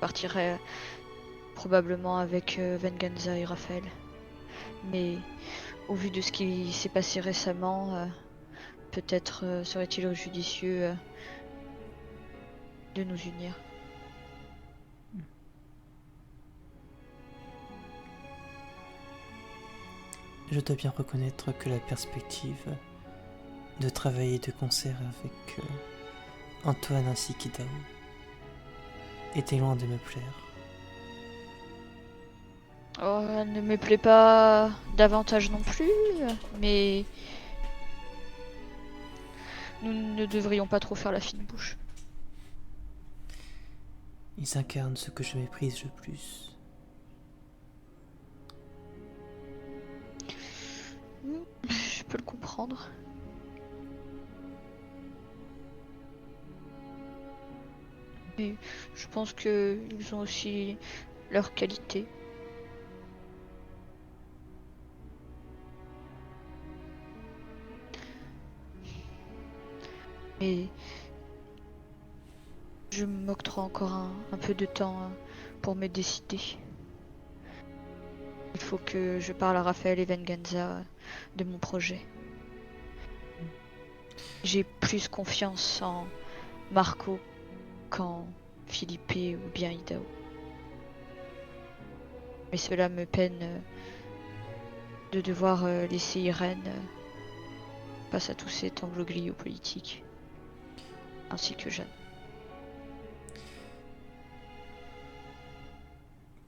partirai probablement avec Venganza et Raphaël. Mais au vu de ce qui s'est passé récemment, peut-être serait-il judicieux de nous unir. Je dois bien reconnaître que la perspective de travailler de concert avec Antoine ainsi qu'Idao était loin de me plaire. Oh, elle ne me plaît pas davantage non plus, mais nous ne devrions pas trop faire la fine bouche. Ils incarnent ce que je méprise le plus. Je peux le comprendre. Mais je pense qu'ils ont aussi leurs qualités. Mais je m'octroie encore un peu de temps pour me décider. Il faut que je parle à Raphaël et Venganza de mon projet. J'ai plus confiance en Marco qu'en Philippe ou bien Idao. Mais cela me peine de devoir laisser Irène face à tout cet imbroglio politique, ainsi que Jeanne.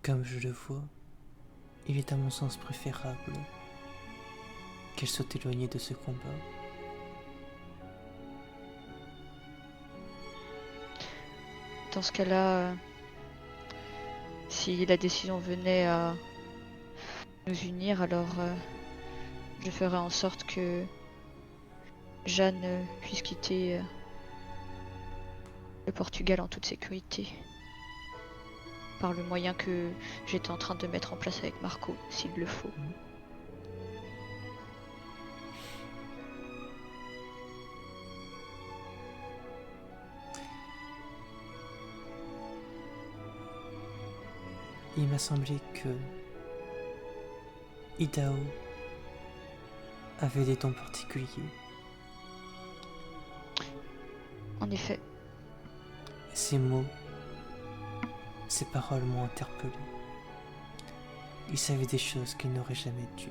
Comme je le vois, il est à mon sens préférable qu'elle soit éloignée de ce combat. Dans ce cas-là, si la décision venait à nous unir, alors je ferai en sorte que Jeanne puisse quitter le Portugal en toute sécurité. Par le moyen que j'étais en train de mettre en place avec Marco, s'il le faut. Il m'a semblé que Idaho avait des dons particuliers. En effet. Ces mots, ces paroles m'ont interpellé. Il savait des choses qu'il n'aurait jamais dû.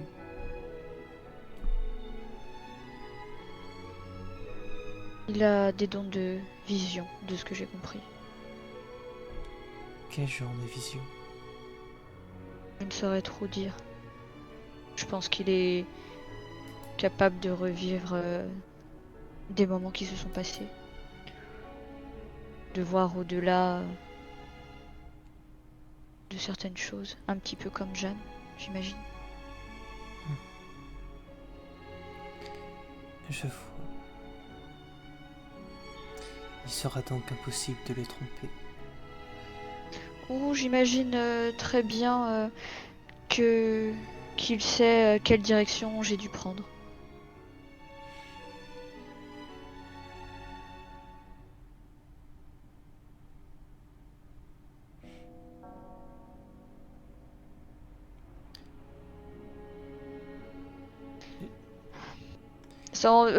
Il a des dons de vision, de ce que j'ai compris. Quel genre de vision? Je ne saurais trop dire. Je pense qu'il est capable de revivre des moments qui se sont passés. De voir au-delà de certaines choses. Un petit peu comme Jeanne, j'imagine. Je vois. Il sera donc impossible de le tromper. Ou j'imagine très bien qu'il sait quelle direction j'ai dû prendre.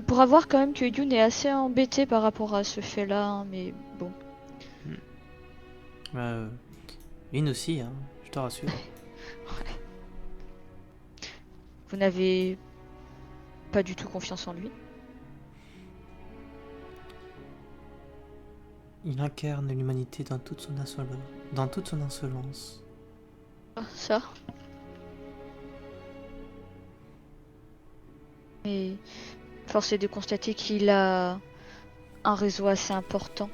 Pour avoir quand même que Yoon est assez embêté par rapport à ce fait-là, hein, mais bon. Lynn aussi, hein, je te rassure. Vous n'avez pas du tout confiance en lui? Il incarne l'humanité dans toute son insolence. Ah, ça. Mais force est de constater qu'il a un réseau assez important.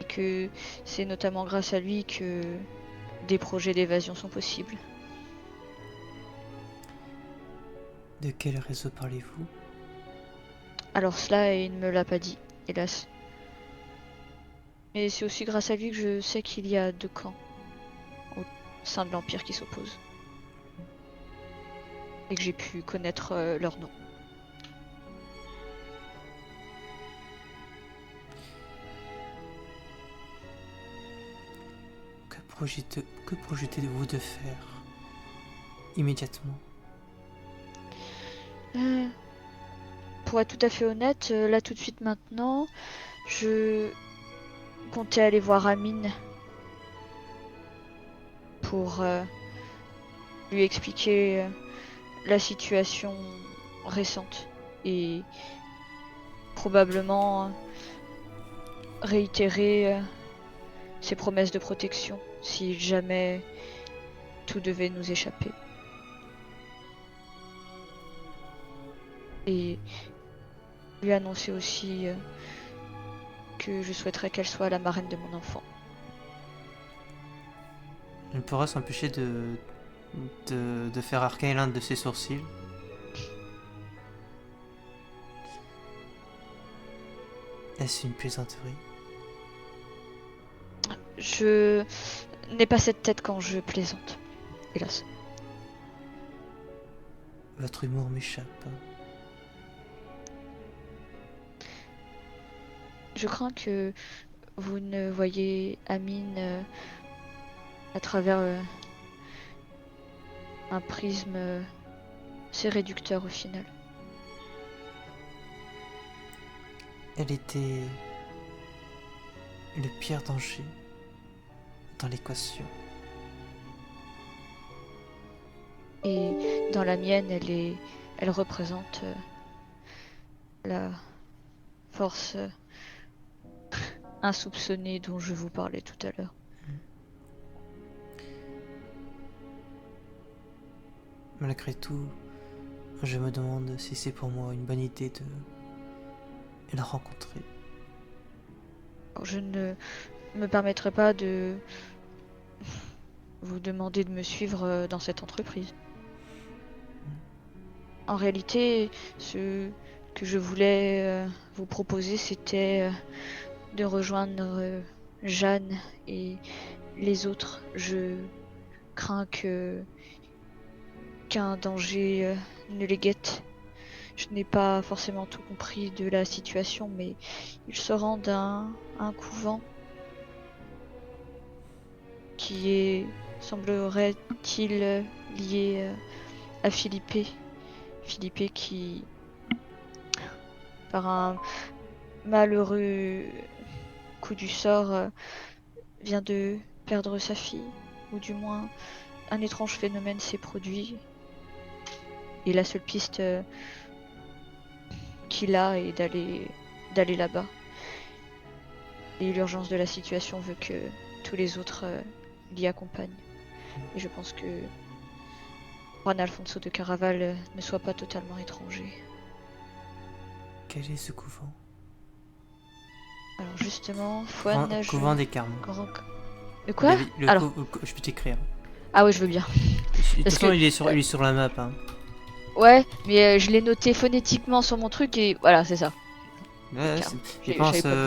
Et que c'est notamment grâce à lui que des projets d'évasion sont possibles. De quel réseau parlez-vous? Alors cela, il ne me l'a pas dit, hélas. Mais c'est aussi grâce à lui que je sais qu'il y a deux camps au sein de l'Empire qui s'opposent. Et que j'ai pu connaître leurs noms. Que projetez-vous de faire immédiatement? Pour être tout à fait honnête, là tout de suite maintenant, je comptais aller voir Amine pour lui expliquer la situation récente et probablement réitérer ses promesses de protection si jamais tout devait nous échapper. Et lui annoncer aussi que je souhaiterais qu'elle soit la marraine de mon enfant. Elle ne pourra s'empêcher de faire arquer l'un de ses sourcils. Est-ce une plaisanterie? Je n'ai pas cette tête quand je plaisante, hélas. Votre humour m'échappe. Je crains que vous ne voyez Amine à travers un prisme assez réducteur au final. Elle était le pire danger dans l'équation. Et dans la mienne, elle représente la force insoupçonnée dont je vous parlais tout à l'heure. Malgré tout, je me demande si c'est pour moi une bonne idée et la rencontrer. Je ne me permettrai pas de vous demander de me suivre dans cette entreprise. En réalité, ce que je voulais vous proposer, c'était de rejoindre Jeanne et les autres. Je crains qu'un danger ne les guette. Je n'ai pas forcément tout compris de la situation, mais ils se rendent à un couvent qui est, semblerait-il, lié à Philippe. Philippe qui, par un malheureux coup du sort, vient de perdre sa fille. Ou du moins, un étrange phénomène s'est produit. Et la seule piste qu'il a est d'aller là-bas. Et l'urgence de la situation veut que tous les autres l'y accompagnent. Et je pense que Juan Alfonso de Caraval ne soit pas totalement étranger. Quel est ce couvent? Alors justement, Juan... Couvent des Carmes. De quoi? Alors, je peux t'écrire. ah ouais, je veux bien. De toute façon, il est sur la map. Hein. Ouais, mais je l'ai noté phonétiquement sur mon truc et voilà, c'est ça. Ouais,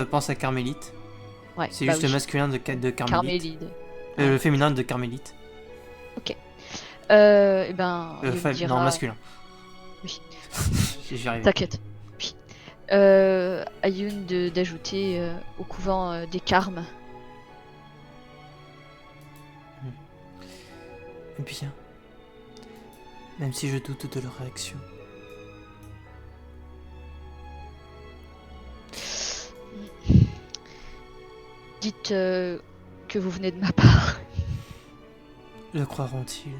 pense à Carmélite. Ouais, c'est juste le masculin de Carmélite. Carmélide. Le féminin de Carmélite. Ok. Et ben, il me dira... Non, masculin. Oui. J'y arrive. T'inquiète. Oui. À Youn d'ajouter au couvent des Carmes. Bien. Même si je doute de leur réaction. Dites que vous venez de ma part. Le croiront-ils?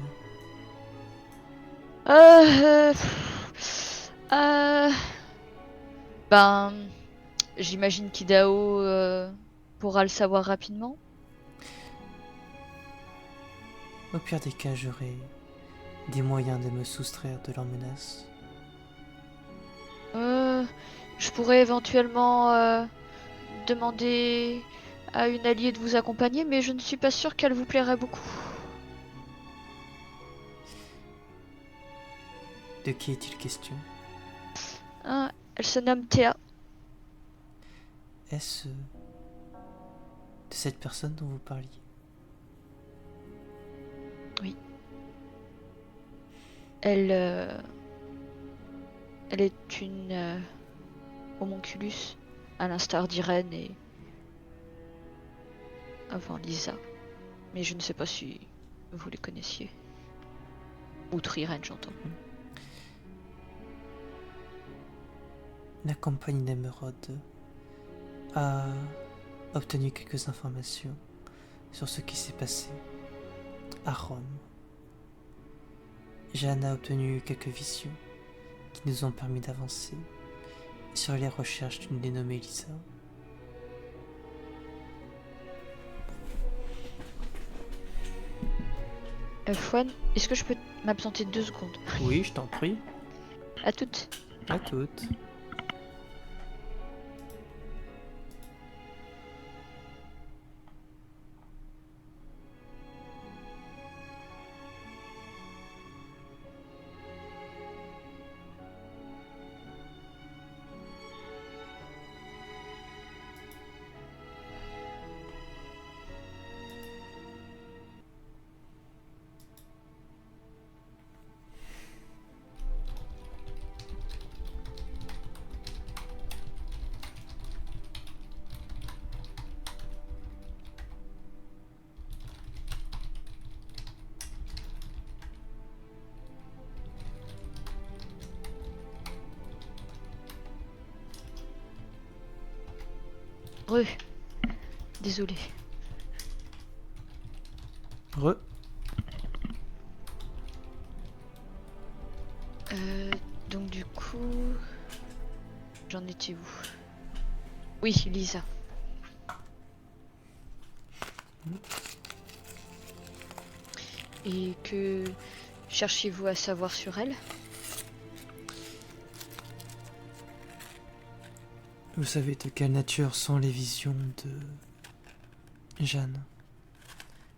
Ben, j'imagine qu'Idao pourra le savoir rapidement. Au pire des cas, j'aurai des moyens de me soustraire de leurs menaces. Je pourrais éventuellement demander à une alliée de vous accompagner, mais je ne suis pas sûre qu'elle vous plairait beaucoup. De qui est-il question? Elle se nomme Théa. Est-ce de cette personne dont vous parliez? Oui. Elle est une homonculus, à l'instar d'Irène et avant Lisa. Mais je ne sais pas si vous les connaissiez. Outre Irène, j'entends. La compagnie d'Emeraude a obtenu quelques informations sur ce qui s'est passé à Rome. Jeanne a obtenu quelques visions qui nous ont permis d'avancer sur les recherches d'une dénommée Lisa. Fouane, est-ce que je peux m'absenter 2 secondes? Oui, je t'en prie. À toutes. À toutes. Désolée. Donc du coup... J'en étais où? Oui, Lisa. Et que cherchez-vous à savoir sur elle? Vous savez de quelle nature sont les visions de Jeanne.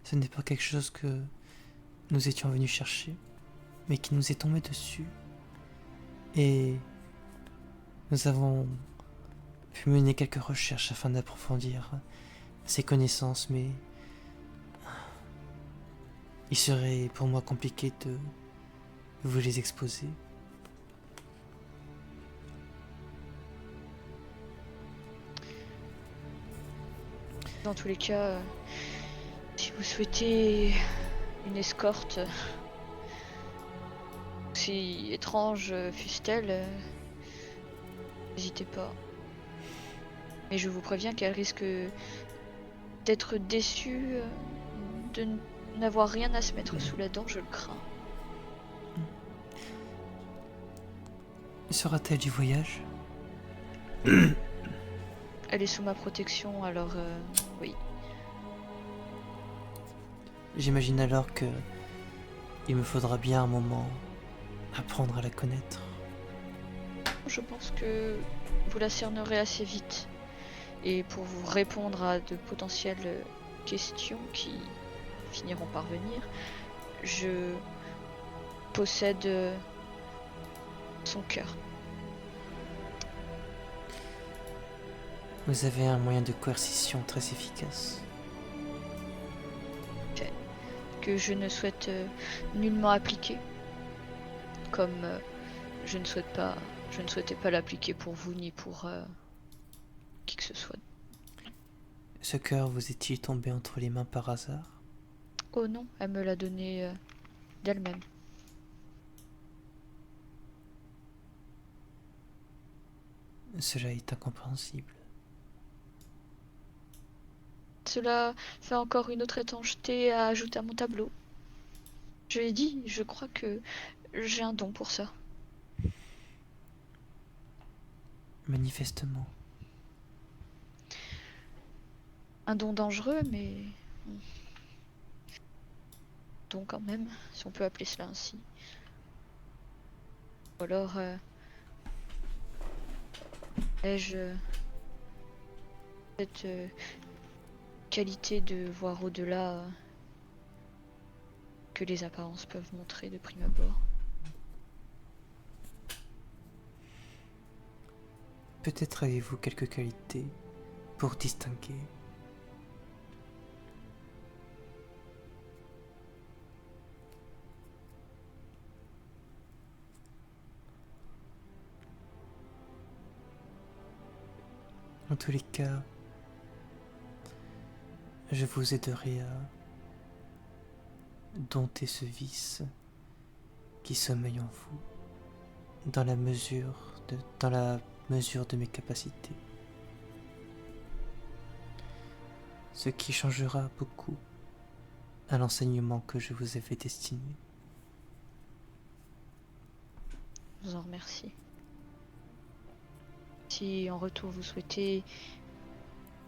Ce n'est pas quelque chose que nous étions venus chercher, mais qui nous est tombé dessus. Et nous avons pu mener quelques recherches afin d'approfondir ces connaissances, mais il serait pour moi compliqué de vous les exposer. Dans tous les cas, si vous souhaitez une escorte, si étrange fût-elle, n'hésitez pas. Mais je vous préviens qu'elle risque d'être déçue, de n'avoir rien à se mettre sous la dent, je le crains. Sera-t-elle du voyage? Elle est sous ma protection, alors oui. J'imagine alors que il me faudra bien un moment apprendre à la connaître. Je pense que vous la cernerez assez vite. Et pour vous répondre à de potentielles questions qui finiront par venir, je possède son cœur. Vous avez un moyen de coercition très efficace. Que je ne souhaite nullement appliquer. Comme je ne souhaitais pas l'appliquer pour vous ni pour qui que ce soit. Ce cœur vous est-il tombé entre les mains par hasard? Oh non, elle me l'a donné d'elle-même. Cela est incompréhensible. Cela fait encore une autre étanchéité à ajouter à mon tableau. Je l'ai dit, je crois que j'ai un don pour ça. Manifestement. Un don dangereux, mais... don quand même, si on peut appeler cela ainsi. Ou alors... ai-je... cette qualité de voir au-delà que les apparences peuvent montrer de prime abord. Peut-être avez-vous quelques qualités pour distinguer. En tous les cas, je vous aiderai à dompter ce vice qui sommeille en vous, dans la mesure de mes capacités. Ce qui changera beaucoup à l'enseignement que je vous avais destiné. Je vous en remercie. Si en retour vous souhaitez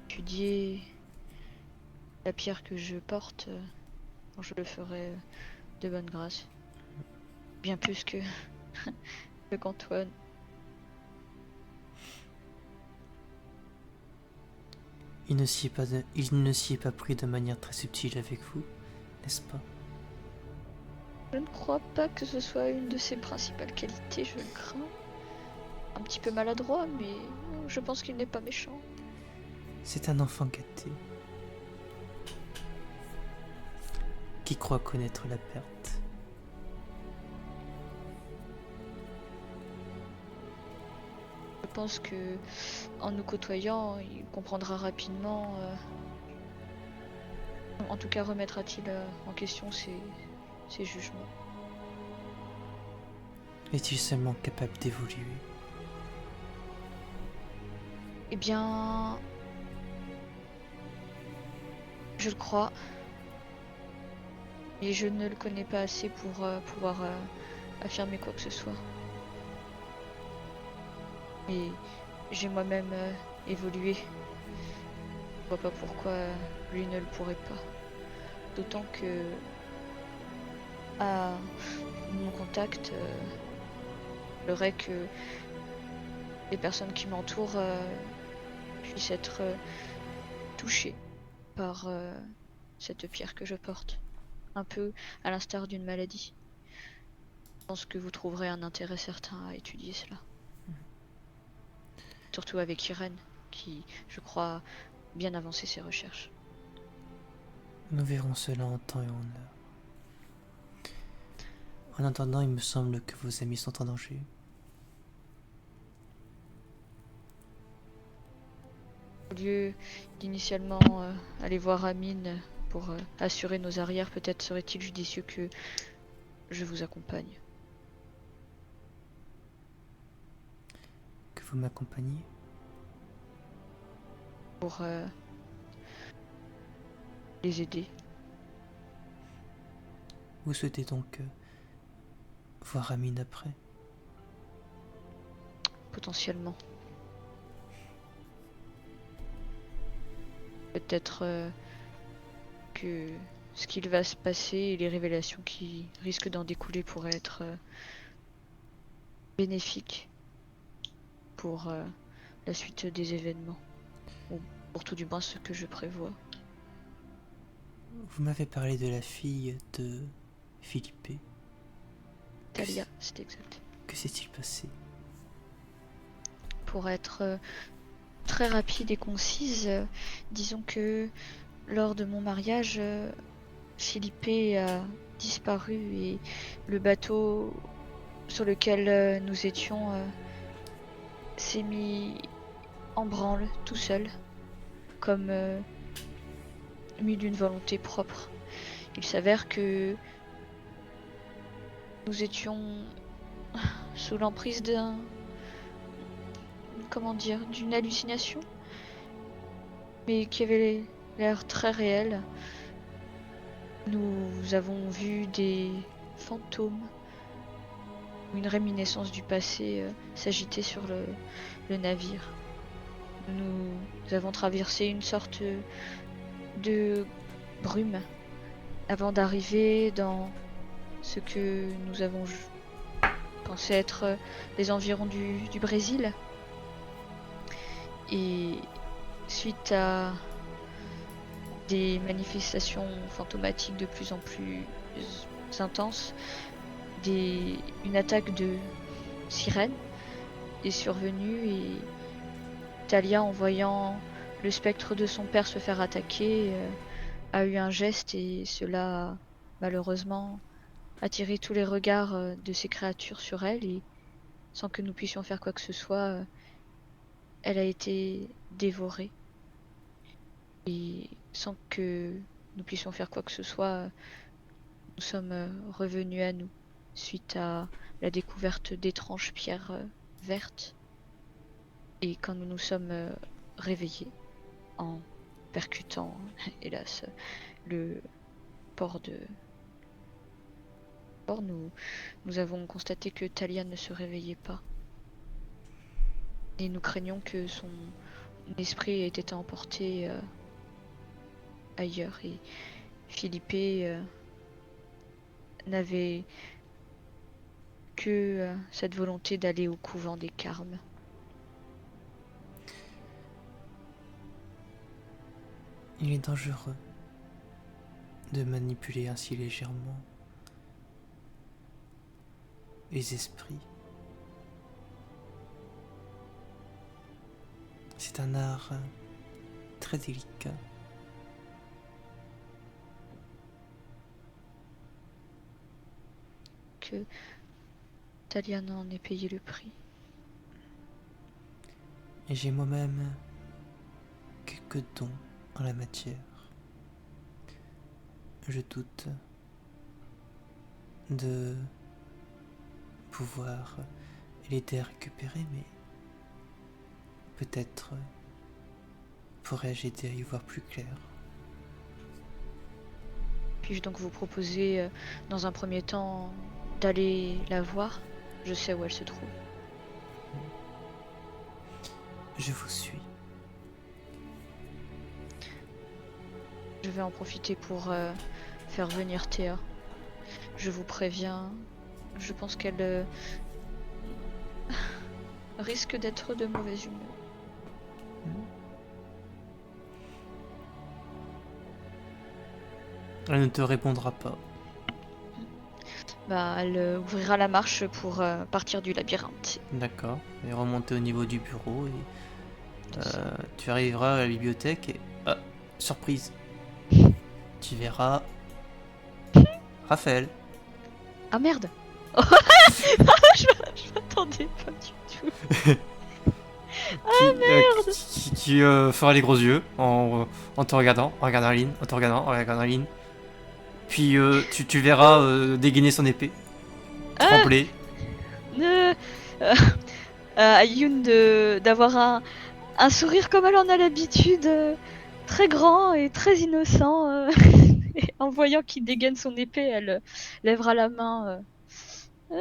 étudier la pierre que je porte, je le ferai de bonne grâce. Bien plus que qu'Antoine. Il ne s'y est pas pris de manière très subtile avec vous, n'est-ce pas? Je ne crois pas que ce soit une de ses principales qualités, je le crains. Un petit peu maladroit, mais je pense qu'il n'est pas méchant. C'est un enfant gâté qui croit connaître la perte. Je pense que en nous côtoyant, il comprendra rapidement. En tout cas, remettra-t-il en question ses jugements. Est-il seulement capable d'évoluer? Eh bien, je le crois. Et je ne le connais pas assez pour pouvoir affirmer quoi que ce soit. Et j'ai moi-même évolué. Je vois pas pourquoi lui ne le pourrait pas. D'autant que à mon contact, je verrais que les personnes qui m'entourent puisse être touché par cette pierre que je porte. Un peu à l'instar d'une maladie. Je pense que vous trouverez un intérêt certain à étudier cela. Surtout avec Irène, qui, je crois, bien avancé ses recherches. Nous verrons cela en temps et en heure. En attendant, il me semble que vos amis sont en danger. Au lieu d'initialement aller voir Amine pour assurer nos arrières, peut-être serait-il judicieux que je vous accompagne. Que vous m'accompagniez? Pour les aider. Vous souhaitez donc voir Amine après? Potentiellement. Peut-être que ce qu'il va se passer et les révélations qui risquent d'en découler pourraient être bénéfiques pour la suite des événements. Ou pour tout du moins ce que je prévois. Vous m'avez parlé de la fille de Philippe. Talia, c'est exact. Que s'est-il passé? Pour être très rapide et concise, disons que lors de mon mariage, Philippe a disparu et le bateau sur lequel nous étions s'est mis en branle tout seul, comme mis d'une volonté propre. Il s'avère que nous étions sous l'emprise d'une hallucination, mais qui avait l'air très réelle. Nous avons vu des fantômes, une réminiscence du passé s'agiter sur le navire. Nous avons traversé une sorte de brume avant d'arriver dans ce que nous avons pensé être les environs du Brésil. Et suite à des manifestations fantomatiques de plus en plus intenses, une attaque de sirène est survenue et Talia, en voyant le spectre de son père se faire attaquer, a eu un geste et cela a malheureusement attiré tous les regards de ces créatures sur elle et sans que nous puissions faire quoi que ce soit, elle a été dévorée. Et sans que nous puissions faire quoi que ce soit, nous sommes revenus à nous suite à la découverte d'étranges pierres vertes. Et quand nous nous sommes réveillés en percutant, hélas, le port de port, nous avons constaté que Talia ne se réveillait pas. Et nous craignons que son esprit ait été emporté ailleurs. Et Philippe n'avait que cette volonté d'aller au couvent des Carmes. Il est dangereux de manipuler ainsi légèrement les esprits. C'est un art très délicat. Que Talia n'en ait payé le prix. Et j'ai moi-même quelques dons en la matière. Je doute de pouvoir l'aider à récupérer, mais peut-être pourrais-je aider à y voir plus clair. Puis-je donc vous proposer, dans un premier temps, d'aller la voir? Je sais où elle se trouve. Je vous suis. Je vais en profiter pour faire venir Théa. Je vous préviens, je pense qu'elle risque d'être de mauvaise humeur. Elle ne te répondra pas. Bah, elle ouvrira la marche pour partir du labyrinthe. D'accord. Et remonter au niveau du bureau et C'est ça. tu arriveras à la bibliothèque et... Ah, surprise. Tu verras Raphaël. Ah merde. Je m'attendais pas du tout. Merde. Qui fera les gros yeux en te regardant, en regardant Aline, en te regardant, en regardant Aline. Puis tu verras dégainer son épée, Ah, trembler. euh, à Youn d'avoir un sourire comme elle en a l'habitude, très grand et très innocent. Et en voyant qu'il dégaine son épée, elle lèvera la main. Euh,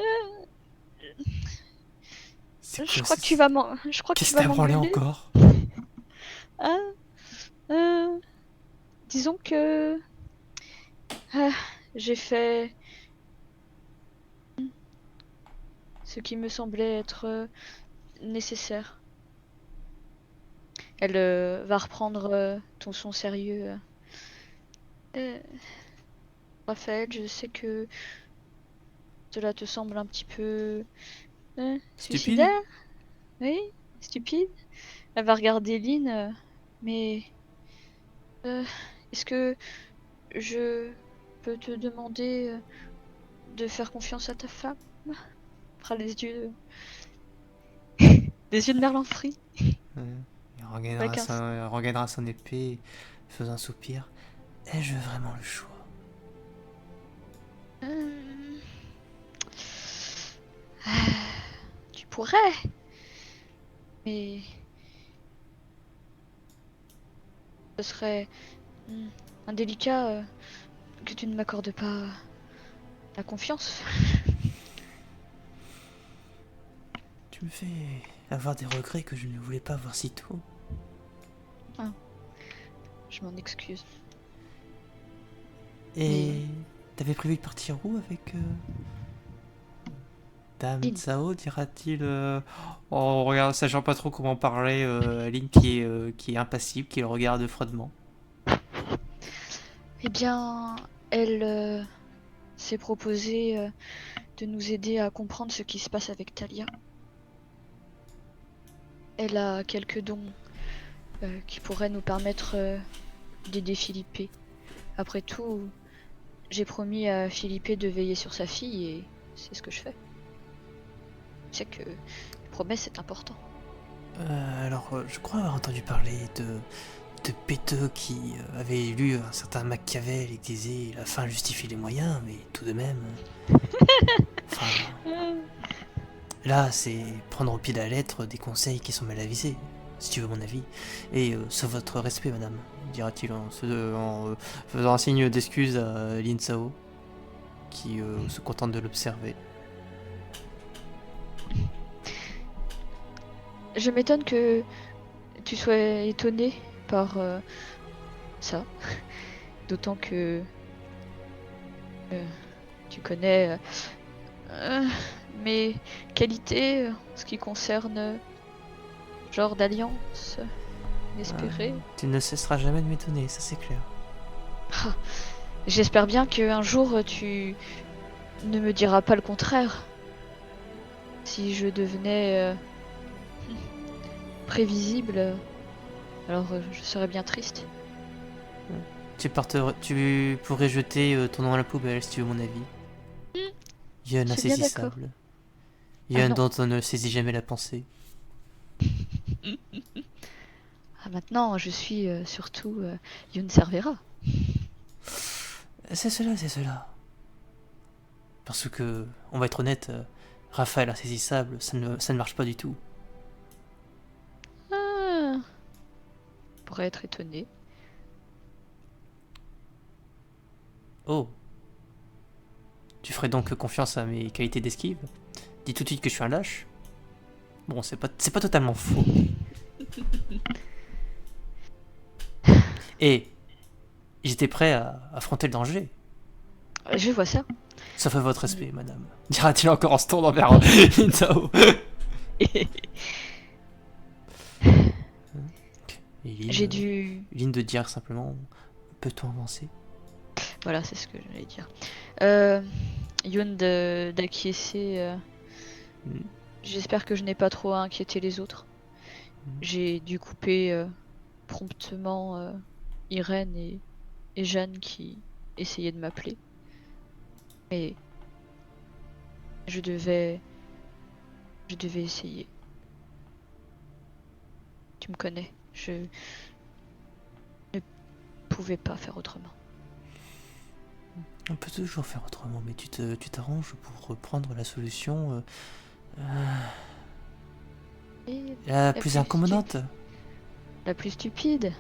C'est je quoi crois que tu vas je crois que tu Qu'est-ce que vas t'as branlé m'engueuler. encore? Ah, euh, disons que ah, j'ai fait ce qui me semblait être nécessaire. Elle va reprendre ton son sérieux. Euh, Raphaël, je sais que cela te semble un petit peu Stupide? suicidaire, oui, stupide. Elle va regarder Lynn, mais euh, est-ce que je peux te demander de faire confiance à ta femme? Elle fera les yeux de Merlan frit, avec un. Il regagnera son épée, faisant un soupir. Ai-je vraiment le choix? Euh, Tu pourrais, mais ce serait indélicat que tu ne m'accordes pas la confiance. Tu me fais avoir des regrets que je ne voulais pas voir si tôt. Ah, je m'en excuse. Et t'avais prévu de partir où avec Dame Lynn. Tsao, dira-t-il en regarde, sachant pas trop comment parler Aline qui est impassible, qui le regarde froidement. Eh bien, elle s'est proposée de nous aider à comprendre ce qui se passe avec Talia. Elle a quelques dons qui pourraient nous permettre d'aider Philippe. Après tout, j'ai promis à Philippe de veiller sur sa fille et c'est ce que je fais. Tu sais que les promesses c'est important. Je crois avoir entendu parler de péteux qui avait lu un certain Machiavel et qui disait la fin justifie les moyens, mais tout de même. Enfin, là, c'est prendre au pied de la lettre des conseils qui sont mal avisés, si tu veux mon avis. Et sauf votre respect, madame, dira-t-il en faisant un signe d'excuse à Lin Sao, qui se contente de l'observer. Je m'étonne que tu sois étonné par ça. D'autant que tu connais mes qualités en ce qui concerne genre d'alliance inespérée. Tu ne cesseras jamais de m'étonner, ça c'est clair. Ah, j'espère bien qu'un jour tu ne me diras pas le contraire. Si je devenais prévisible, alors je serais bien triste. Tu pourrais jeter ton nom à la poubelle si tu veux mon avis. Yun Je suis bien d'accord. insaisissable. Ah Yun non. dont on ne saisit jamais la pensée. Ah, maintenant, je suis surtout Youn Cervera. C'est cela, c'est cela. Parce que, on va être honnête, Raphaël insaisissable, ça ne marche pas du tout. Ah, pourrait être étonné. Oh. Tu ferais donc confiance à mes qualités d'esquive? Dis tout de suite que je suis un lâche. Bon, c'est pas totalement faux. Et j'étais prêt à affronter le danger. Je vois ça. Sauf à votre respect, madame. Dira-t-il encore en se tournant vers Lintao. Et J'ai dû... Lynn de dire simplement peut-on avancer? Voilà, c'est ce que j'allais dire. Youn d'acquiescer. Mm. J'espère que je n'ai pas trop à inquiéter les autres. Mm. J'ai dû couper promptement Irène et Jeanne qui essayaient de m'appeler. Mais je devais essayer. Tu me connais. Je ne pouvais pas faire autrement. On peut toujours faire autrement, mais tu t'arranges pour reprendre la solution Et la plus incommodante. la plus stupide.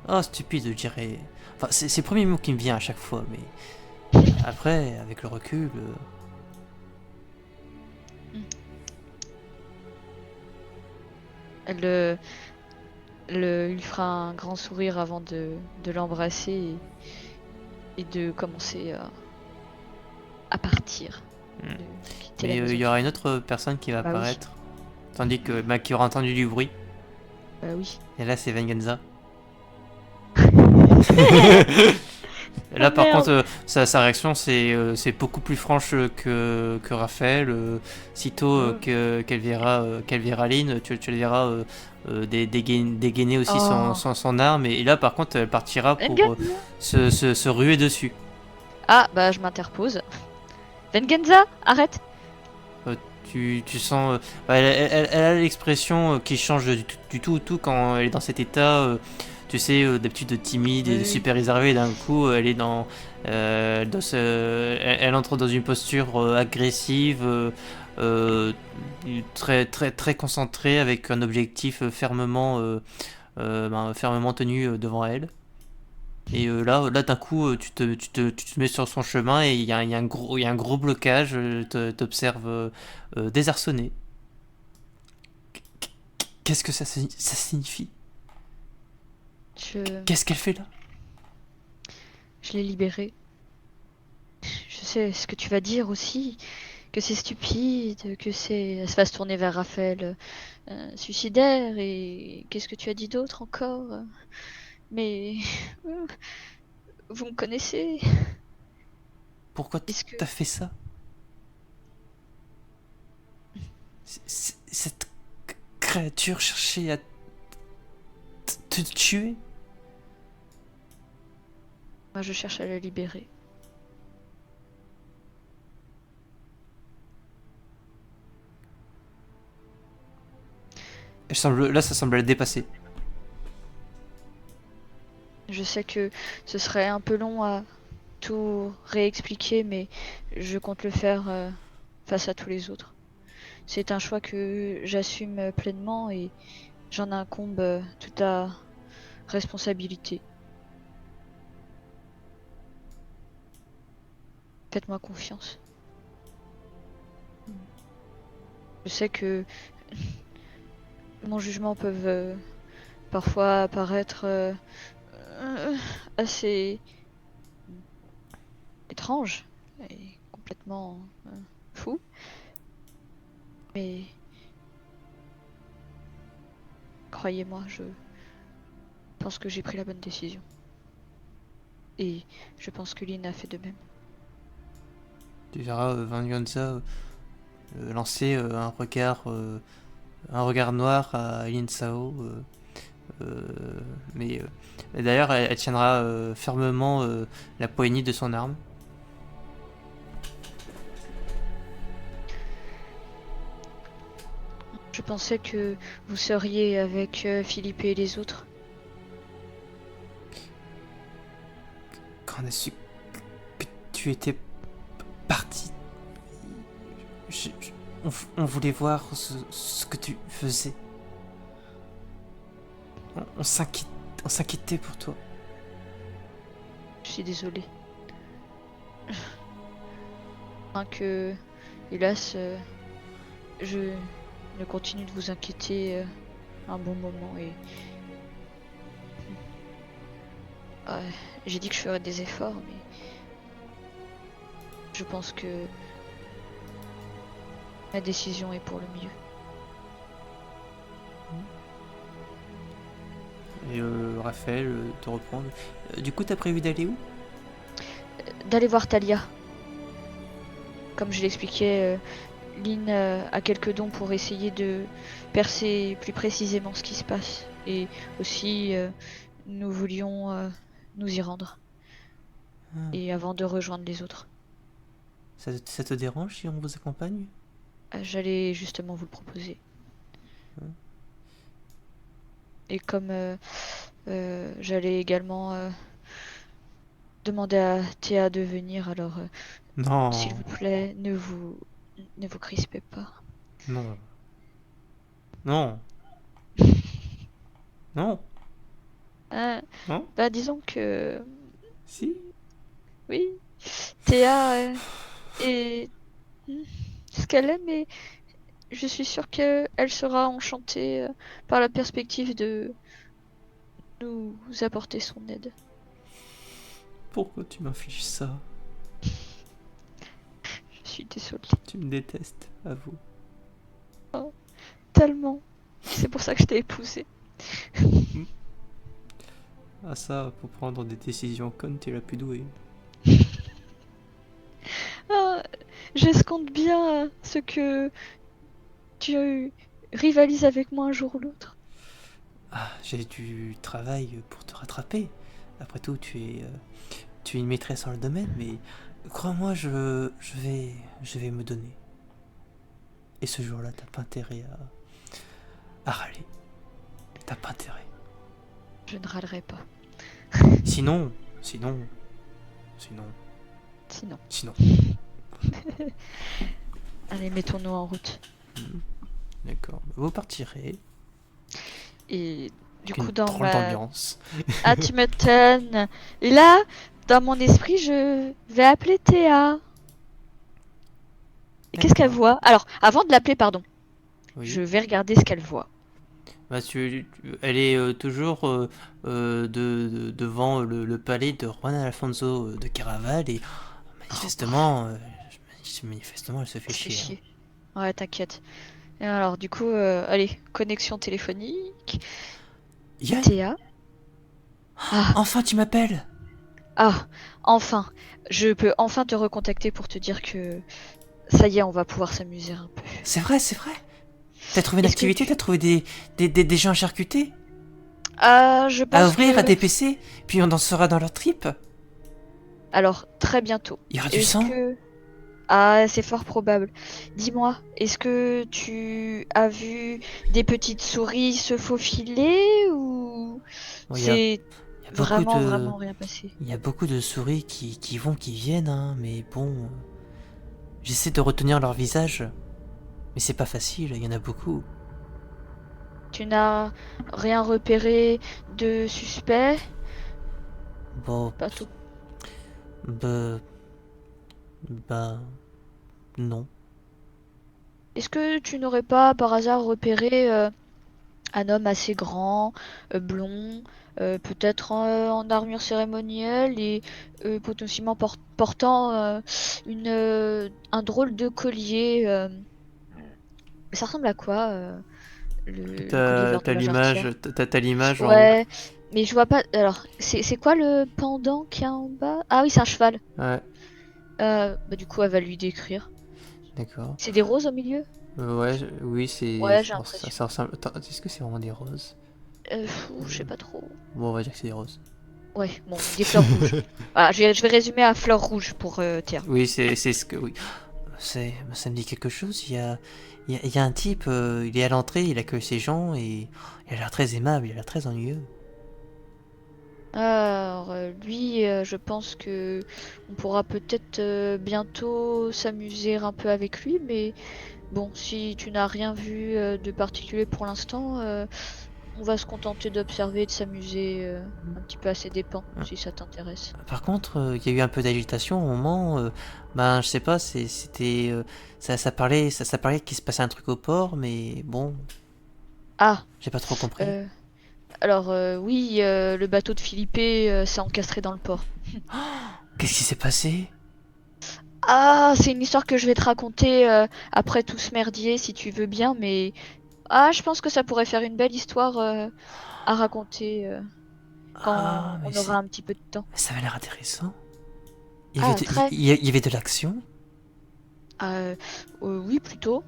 Oh, stupide, je dirais. Enfin, c'est le premier mot qui me vient à chaque fois, mais après, avec le recul. Elle lui fera un grand sourire avant de l'embrasser et de commencer à partir. Hmm. De quitter Mais la il maison. y aura une autre personne qui va Bah oui. apparaître, tandis que qui aura entendu du bruit. Bah oui. Et là, c'est Venganza. Et là, Oh par contre, merde. sa réaction, c'est beaucoup plus franche que Raphaël. Sitôt qu'elle verra Lynn, tu le verras dégainer aussi Oh. son arme. Et là, par contre, elle partira pour Venganza. se ruer dessus. Ah bah je m'interpose. Venganza, arrête. Tu sens. Elle a l'expression qui change du tout au tout quand elle est dans cet état. Tu sais, d'habitude timide et Oui. super réservée. D'un coup, elle est elle entre dans une posture agressive, très, très, très concentrée, avec un objectif fermement tenu devant elle. Et là d'un coup, tu te mets sur son chemin et il y a un gros blocage. T'observes désarçonné. Qu'est-ce que ça signifie? Je Qu'est-ce qu'elle fait là? l'ai libérée. Je sais ce que tu vas dire aussi, que c'est stupide, que c'est. Elle va se tourner vers Raphaël, suicidaire, et qu'est-ce que tu as dit d'autre encore? Mais vous me connaissez. Pourquoi Est-ce que t'as fait ça? Cette créature cherchait à te tuer? moi je cherche à la libérer? Là, ça semble la dépasser. Je sais que ce serait un peu long à tout réexpliquer, mais je compte le faire face à tous les autres. C'est un choix que j'assume pleinement et j'en incombe toute la responsabilité. Faites-moi confiance. Je sais que mon jugement peut parfois paraître assez étrange et complètement fou, mais croyez-moi, je pense que j'ai pris la bonne décision. Et je pense que Lynn a fait de même. Tu verras Venganza lancer un regard noir à Lin Sao. Mais d'ailleurs, elle tiendra fermement la poignée de son arme. Je pensais que vous seriez avec Philippe et les autres. Quand on a su que tu étais parti, on voulait voir ce que tu faisais. On s'inquiétait pour toi. Je suis désolée. Que, hélas, je ne continue de vous inquiéter un bon moment et j'ai dit que je ferais des efforts, mais je pense que ma décision est pour le mieux. Et Raphaël te reprend. Du coup, t'as prévu d'aller où? d'aller voir Talia. Comme je l'expliquais, Lynn a quelques dons pour essayer de percer plus précisément ce qui se passe. Et aussi, nous voulions nous y rendre. Ah. Et avant de rejoindre les autres. Ça te dérange si on vous accompagne? J'allais justement vous le proposer. Hein. Et comme j'allais également demander à Théa de venir, alors s'il vous Non, plaît, ne vous crispez pas. non, non, non, Euh, non, Bah disons que si. oui, Théa est ce qu'elle est, mais je suis sûre qu'elle sera enchantée par la perspective de nous apporter son aide. Pourquoi tu m'infliges ça? Je suis désolée. Tu me détestes, avoue. Tellement. C'est pour ça que je t'ai épousée. Ah ça, pour prendre des décisions connes, t'es la plus douée. Ah, j'escompte bien ce que tu rivalises avec moi un jour ou l'autre. Ah, j'ai du travail pour te rattraper. Après tout, tu es une maîtresse en le domaine, mais crois-moi, je vais me donner. Et ce jour-là, t'as pas intérêt à râler. T'as pas intérêt. Je ne râlerai pas. Sinon, Sinon. sinon. Allez, mettons-nous en route. D'accord. Vous partirez Et du avec coup, une dans drôle ma... d'ambiance. Ah, tu m'étonnes. Et là, dans mon esprit, je vais appeler Théa. Et qu'est-ce qu'elle D'accord. voit? Alors, avant de l'appeler, pardon, Oui. je vais regarder ce qu'elle voit. Bah, elle est toujours devant le palais de Juan Alfonso de Caraval et manifestement, manifestement, elle se fait Ça fait chier. chier. Ouais, t'inquiète. Et alors, du coup, allez, connexion téléphonique. Yann, Théa. Ah, enfin tu m'appelles. ah, enfin. Je peux enfin te recontacter pour te dire que ça y est, on va pouvoir s'amuser un peu. C'est vrai, c'est vrai. T'as trouvé une Est-ce que activité, t'as tu... trouvé des gens à charcuter, Ah, je à pense ouvrir, à que... dépecer, puis on dansera dans leur trip. Alors, très bientôt. Il y aura du Est-ce sang. que... Ah, c'est fort probable. Dis-moi, est-ce que tu as vu des petites souris se faufiler ou Bon, c'est il y a beaucoup vraiment, de, vraiment rien passé? il y a beaucoup de souris qui vont, qui viennent, hein, mais bon, j'essaie de retenir leur visage, mais c'est pas facile, il y en a beaucoup. Tu n'as rien repéré de suspect? Bon, Pas tout. bah, bah, non. Est-ce que tu n'aurais pas par hasard repéré un homme assez grand, blond, peut-être en armure cérémonielle et potentiellement portant un drôle de collier. Ça ressemble à quoi le collier de l'ordre de la jarretière? T'as l'image en, Ouais, mais je vois pas. Alors, c'est quoi le pendant qu'il y a en bas? Ah oui, c'est un cheval. ouais, Bah du coup, elle va lui décrire. d'accord. C'est des roses au milieu? Ouais, oui, c'est, Ouais, j'ai bon, ça, l'impression. ça ressemble. Attends, est-ce que c'est vraiment des roses? Je sais pas trop. Bon, on va dire que c'est des roses. Ouais, bon, des fleurs rouges. Voilà, je vais résumer à fleurs rouges pour Théa. Oui, c'est ce que, oui. Ça me dit quelque chose. Il y a un type, il est à l'entrée, il accueille ses gens et il a l'air très aimable, il a l'air très ennuyeux. Alors, lui, je pense que on pourra peut-être bientôt s'amuser un peu avec lui, mais bon, si tu n'as rien vu de particulier pour l'instant, on va se contenter d'observer et de s'amuser un petit peu à ses dépens, si ça t'intéresse. Par contre, il y a eu un peu d'agitation au moment. Ben, je sais pas, c'était, ça parlait qu'il se passait un truc au port, mais bon, Ah, j'ai pas trop compris. euh, alors oui, le bateau de Philippe s'est encastré dans le port. Qu'est-ce qui s'est passé? Ah, c'est une histoire que je vais te raconter après tout ce merdier, si tu veux bien, mais ah, je pense que ça pourrait faire une belle histoire à raconter Ah, quand mais on aura un petit peu de temps. ça avait l'air intéressant. Ah, très. Il y avait de l'action? euh, oui, plutôt.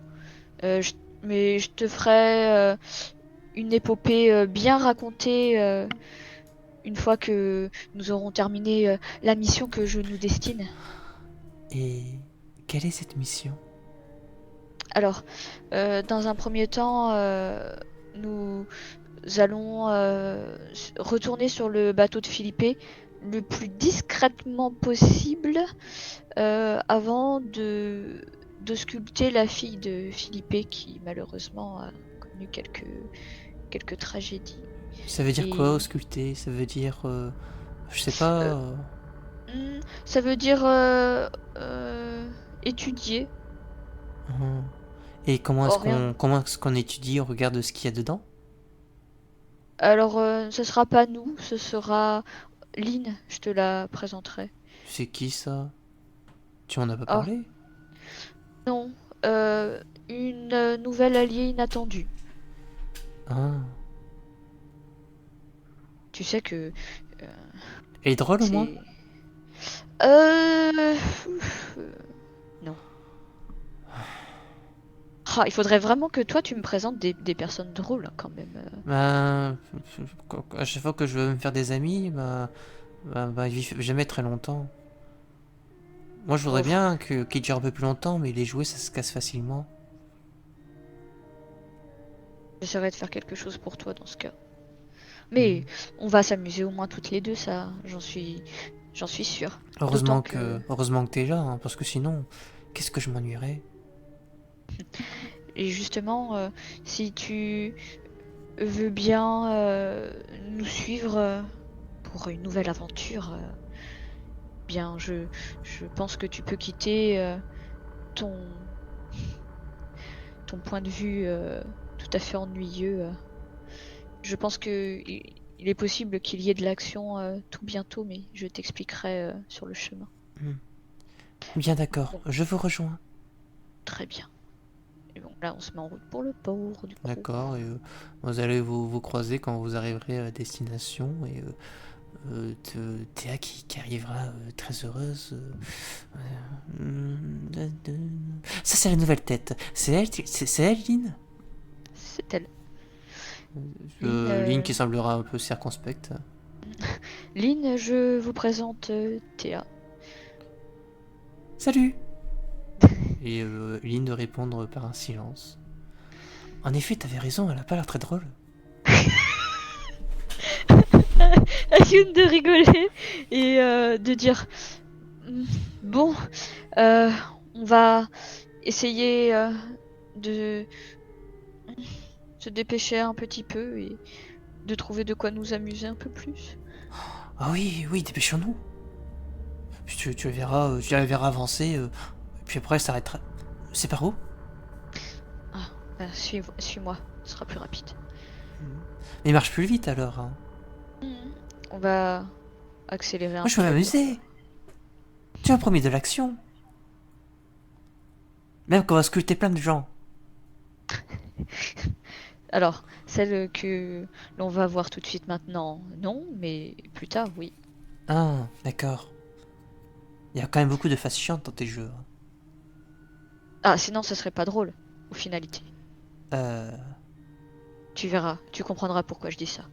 Mais je te ferai une épopée bien racontée une fois que nous aurons terminé la mission que je nous destine. Et quelle est cette mission? Alors, dans un premier temps, nous allons retourner sur le bateau de Philippe le plus discrètement possible avant de sculpter la fille de Philippe qui malheureusement a connu quelques tragédies. Ça veut dire quoi, Et ausculter? Ça veut dire... je sais pas... euh, ça veut dire euh, étudier. hum. Et Oh, rien. comment est-ce qu'on étudie? On regarde ce qu'il y a dedans? Alors, ce sera pas nous, ce sera Lynn, je te la présenterai. C'est qui ça? Tu en as pas Oh, parlé? non, une nouvelle alliée inattendue. Ah. Tu sais que euh, Elle est drôle au moins? c'est... Euh... Non. Ah, il faudrait vraiment que toi tu me présentes des personnes drôles hein, quand même. Bah, à chaque fois que je veux me faire des amis, ils vivent jamais très longtemps. Moi, je voudrais Oh, bien qu'ils durent un peu plus longtemps, mais les jouets, ça se casse facilement. j'essaierai de faire quelque chose pour toi dans ce cas. Hmm. Mais on va s'amuser au moins toutes les deux, ça, j'en suis sûre. D'autant que, Heureusement que t'es là, hein, parce que sinon, qu'est-ce que je m'ennuierais? et justement, si tu veux bien nous suivre pour une nouvelle aventure, bien, je pense que tu peux quitter ton, ton point de vue tout à fait ennuyeux. Je pense que il est possible qu'il y ait de l'action tout bientôt, mais je t'expliquerai sur le chemin. Hmm. Bien d'accord, Bon, je vous rejoins. très bien. Et bon, là, on se met en route pour le port, du coup. D'accord, et vous allez vous croiser quand vous arriverez à destination, et Théa qui arrivera très heureuse. Ça, c'est la nouvelle tête. C'est elle, Lynn? C'est elle. Lynn, Lynn qui semblera un peu circonspecte. Lynn, je vous présente Théa. Salut! Et Lynn de répondre par un silence. En effet, t'avais raison, elle a pas l'air très drôle. Ayune de rigoler et de dire hmm, bon, euh, on va essayer de se dépêcher un petit peu et de trouver de quoi nous amuser un peu plus. Ah oui, oui, dépêchons-nous. Puis tu la verras avancer, puis après elle s'arrêtera. C'est par où? Ah, suis-moi, ce sera plus rapide. Mais marche plus vite alors, hein. Hmm, on va accélérer Moi un je veux peu pour m'amuser. Tu as promis de l'action. Même qu'on va sculpter plein de gens. Alors, celle que l'on va voir tout de suite maintenant, non, mais plus tard, oui. Ah, d'accord. Il y a quand même beaucoup de faces chiantes dans tes jeux, hein. Ah, sinon, ce serait pas drôle, aux finalités. Euh, Tu verras, tu comprendras pourquoi je dis ça.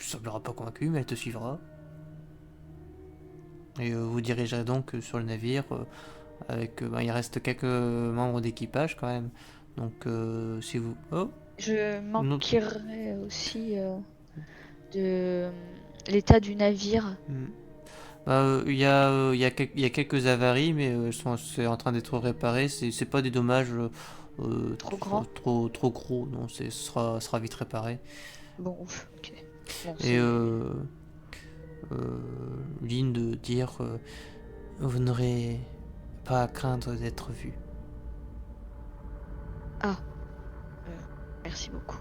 Je sembleras pas convaincu, mais elle te suivra. Et vous dirigerez donc sur le navire. Il reste quelques membres d'équipage quand même. Donc si vous... Oh, Je non. m'enquérerai aussi de l'état du navire. Hmm. Il y a quelques avaries, mais c'est en train d'être réparé. C'est pas des dommages Trop grand. trop gros. Non, sera vite réparé. Bon, ouf, ok. Bon, Et c'est... ligne de dire vous n'aurez pas à craindre d'être vu. Ah, euh, merci beaucoup.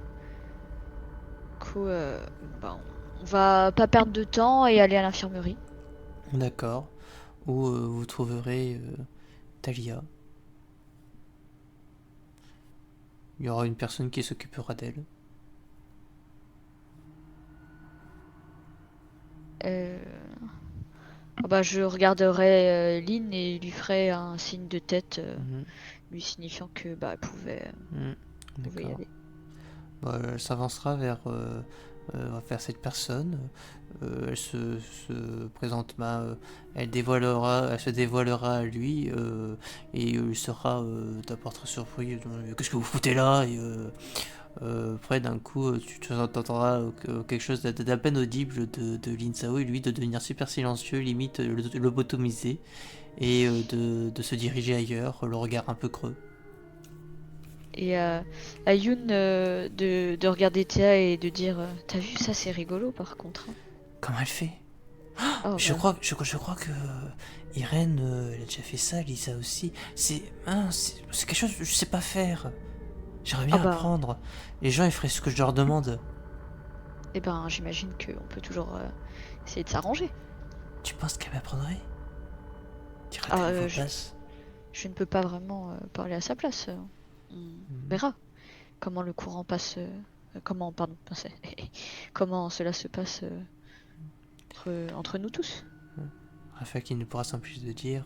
Du coup, bah, on va pas perdre de temps et aller à l'infirmerie. D'accord. Où vous trouverez Talia. Il y aura une personne qui s'occupera d'elle. Euh, Ah bah, je regarderai Lynn et lui ferai un signe de tête, Mhm, lui signifiant que bah, elle mhm. pouvait y D'accord. aller. Bah, elle s'avancera vers cette personne. Elle se présente, elle se dévoilera à lui et il sera d'apporter surpris. Qu'est-ce que vous foutez là? Et après, d'un coup, tu entendras quelque chose d'à peine audible de Lin Sao et lui de devenir super silencieux, limite le lobotomiser et de se diriger ailleurs, le regard un peu creux. Et à Yoon de regarder Théa et de dire t'as vu, ça c'est rigolo par contre, hein. Comment elle fait? Oh Je bah, crois, je crois que Irène, elle a déjà fait ça, Lisa aussi. C'est quelque chose que je sais pas faire. J'aimerais ah bien bah, apprendre. Les gens, ils feraient ce que je leur demande. eh ben j'imagine qu'on peut toujours essayer de s'arranger. Tu penses qu'elle m'apprendrait? Ah, Tira-t-elle voix basse? je ne peux pas vraiment parler à sa place. On Mhm. verra comment le courant passe, comment, pardon, comment cela se passe entre nous tous. Raphaël qui ne pourra s'empêcher de dire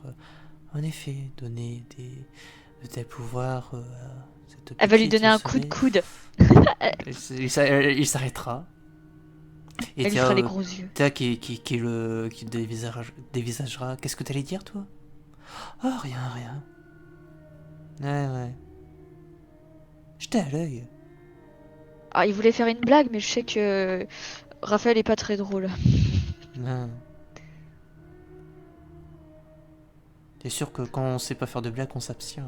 en effet, donner de tels pouvoirs à cette Elle va lui petite donner un coup de serait. coude. Il s'arrêtera. Et Elle lui fera les gros yeux. Théa qui dévisagera. Qu'est-ce que t'allais dire, toi? Oh, rien, rien. Ouais, ouais. J'étais à l'œil. Ah, il voulait faire une blague, mais je sais que Raphaël est pas très drôle. Non. T'es sûr que quand on sait pas faire de blagues, on s'abstient.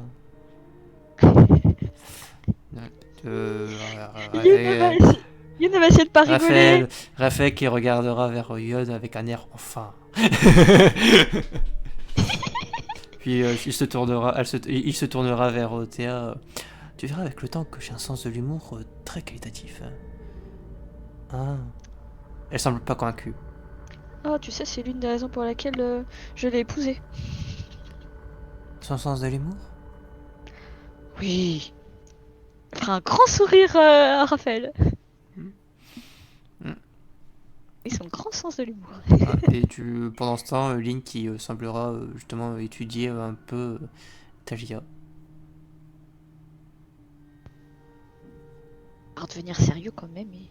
Euh, Youn va, Youn va essayer de pas rigoler. Raphaël qui regardera vers Yod avec un air enfin. Puis il se tournera vers Théa. Tu verras avec le temps que j'ai un sens de l'humour très qualitatif. Ah. Elle semble pas convaincue. Oh, tu sais, c'est l'une des raisons pour laquelle je l'ai épousé. Son sens de l'humour? Oui. Elle fera un grand sourire à Raphaël. Hmm. Hmm. Et son grand sens de l'humour. Ah, et pendant ce temps, Lynn qui semblera justement étudier un peu Talia. Va devenir sérieux quand même. Et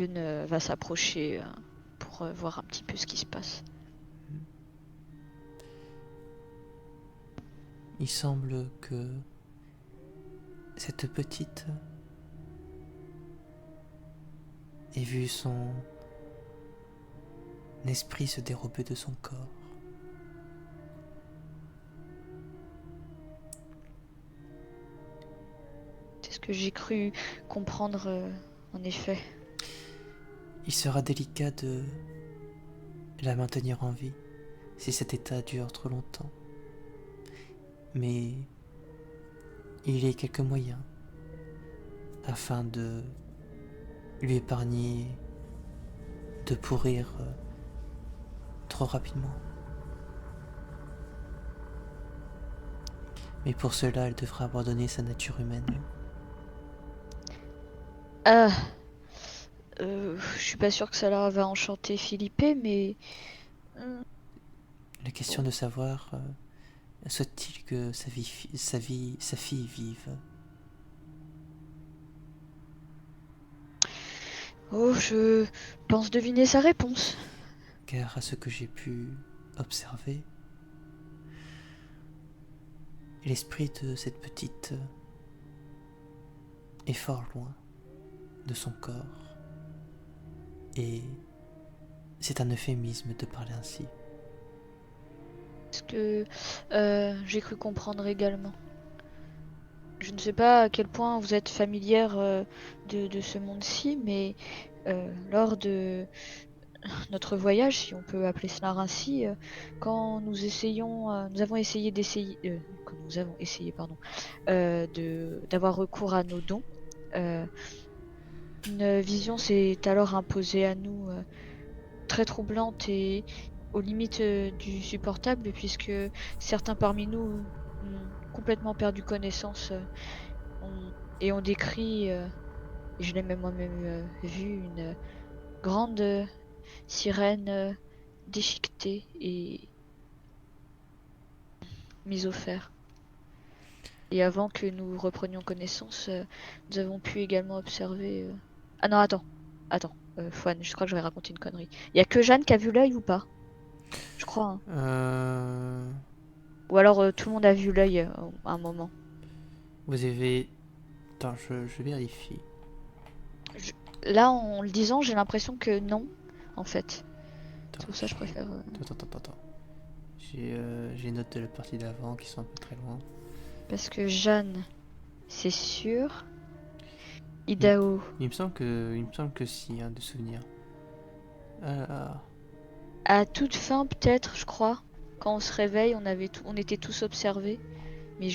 Youn va s'approcher pour voir un petit peu ce qui se passe. Il semble que cette petite ait vu son esprit se dérober de son corps. C'est ce que j'ai cru comprendre en effet. Il sera délicat de la maintenir en vie si cet état dure trop longtemps. Mais il y a quelques moyens afin de lui épargner de pourrir trop rapidement. Mais pour cela, elle devra abandonner sa nature humaine. Ah, je suis pas sûre que ça leur va enchanter Philippe, mais La question bon. de savoir souhaite-t-il que sa fille vive? Oh, je pense deviner sa réponse. Car à ce que j'ai pu observer, l'esprit de cette petite est fort loin de son corps. Et c'est un euphémisme de parler ainsi. Ce que j'ai cru comprendre également. Je ne sais pas à quel point vous êtes familière de ce monde-ci, mais lors de notre voyage, si on peut appeler cela ainsi, quand nous avons essayé quand nous avons essayé, pardon, d'avoir recours à nos dons, euh, une vision s'est alors imposée à nous, très troublante et aux limites du supportable, puisque certains parmi nous ont complètement perdu connaissance et ont décrit, et je l'ai même moi-même vu, une grande sirène déchiquetée et mise au fer. Et avant que nous reprenions connaissance, nous avons pu également observer... Ah non, attends, Fouane, je crois que je vais raconter une connerie. Il y a que Jeanne qui a vu l'œil ou pas? Je crois, hein. Euh... Ou alors tout le monde a vu l'œil à un moment. Vous avez... Attends, je vérifie. Je- Là, en le disant, j'ai l'impression que non, en fait. C'est Attends, pour ça que je préfère... attends. J'ai notes de la partie d'avant qui sont un peu très loin. Parce que Jeanne, c'est sûr. Il, Idaho, il me semble que si, hein, de souvenir. Alors... à toute fin peut-être, je crois. Quand on se réveille, on était tous observés. Mais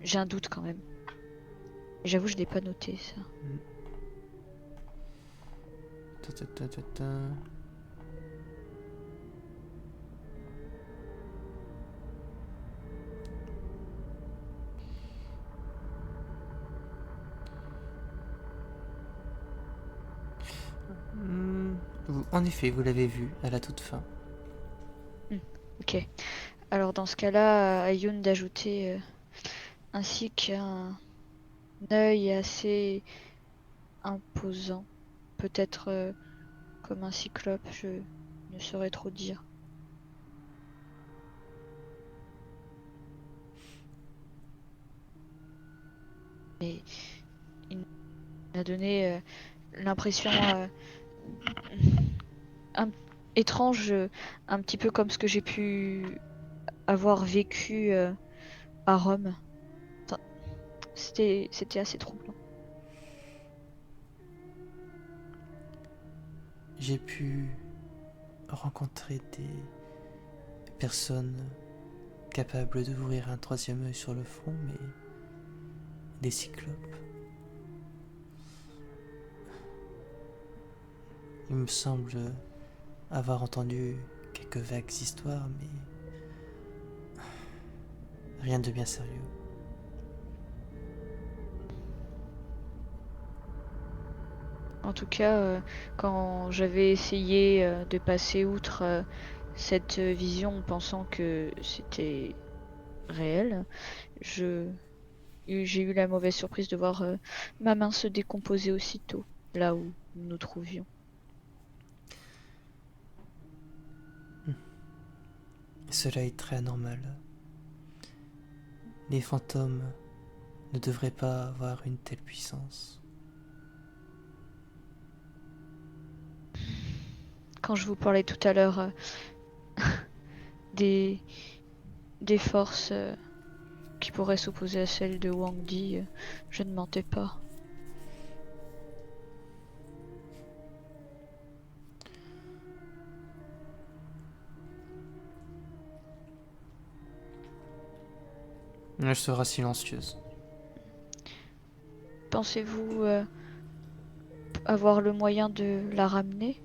j'ai un doute quand même. J'avoue, je l'ai pas noté ça. Ta, ta, ta, ta, ta. En effet, vous l'avez vu à la toute fin. Ok. Alors dans ce cas-là, à Youn d'ajouter ainsi qu'un œil assez imposant. Peut-être comme un cyclope, je ne saurais trop dire. Mais il m'a donné l'impression un- étrange, un petit peu comme ce que j'ai pu avoir vécu à Rome. Enfin, c'était assez troublant. J'ai pu rencontrer des personnes capables d'ouvrir un troisième œil sur le front, mais des cyclopes. Il me semble avoir entendu quelques vagues histoires, mais rien de bien sérieux. En tout cas, quand j'avais essayé de passer outre cette vision, pensant que c'était réel, je j'ai eu la mauvaise surprise de voir ma main se décomposer aussitôt, là où nous nous trouvions. Cela est très anormal. Les fantômes ne devraient pas avoir une telle puissance. Quand je vous parlais tout à l'heure des, des forces qui pourraient s'opposer à celles de Wang Di, je ne mentais pas. Elle sera silencieuse. Pensez-vous avoir le moyen de la ramener?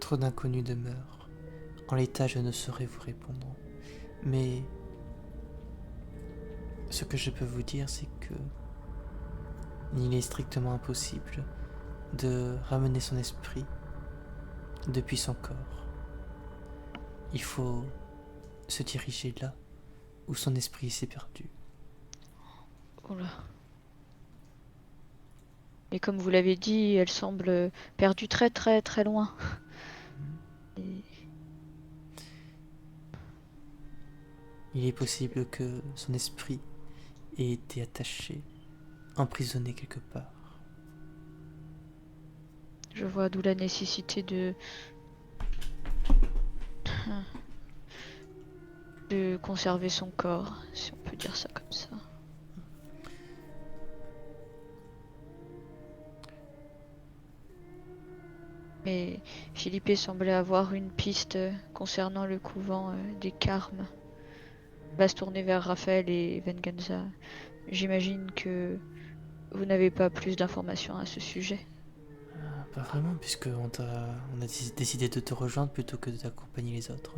Trop d'inconnus demeurent. En l'état, je ne saurais vous répondre. Mais ce que je peux vous dire, c'est que il est strictement impossible de ramener son esprit depuis son corps. Il faut se diriger là où son esprit s'est perdu. Oula. Et comme vous l'avez dit, elle semble perdue très très très loin. Et Il est possible que son esprit ait été attaché, emprisonné quelque part. je vois d'où la nécessité de conserver son corps, si on peut dire ça comme ça. Mais Philippe semblait avoir une piste concernant le couvent des Carmes. On va se tourner vers Raphaël et Venganza. J'imagine que vous n'avez pas plus d'informations à ce sujet. Pas vraiment, puisqu'on a décidé de te rejoindre plutôt que d'accompagner les autres.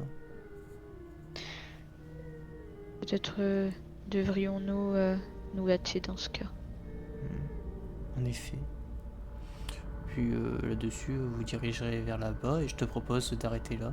Peut-être devrions-nous nous hâter dans ce cas. En effet. puis là-dessus, vous dirigerez vers là-bas et je te propose d'arrêter là.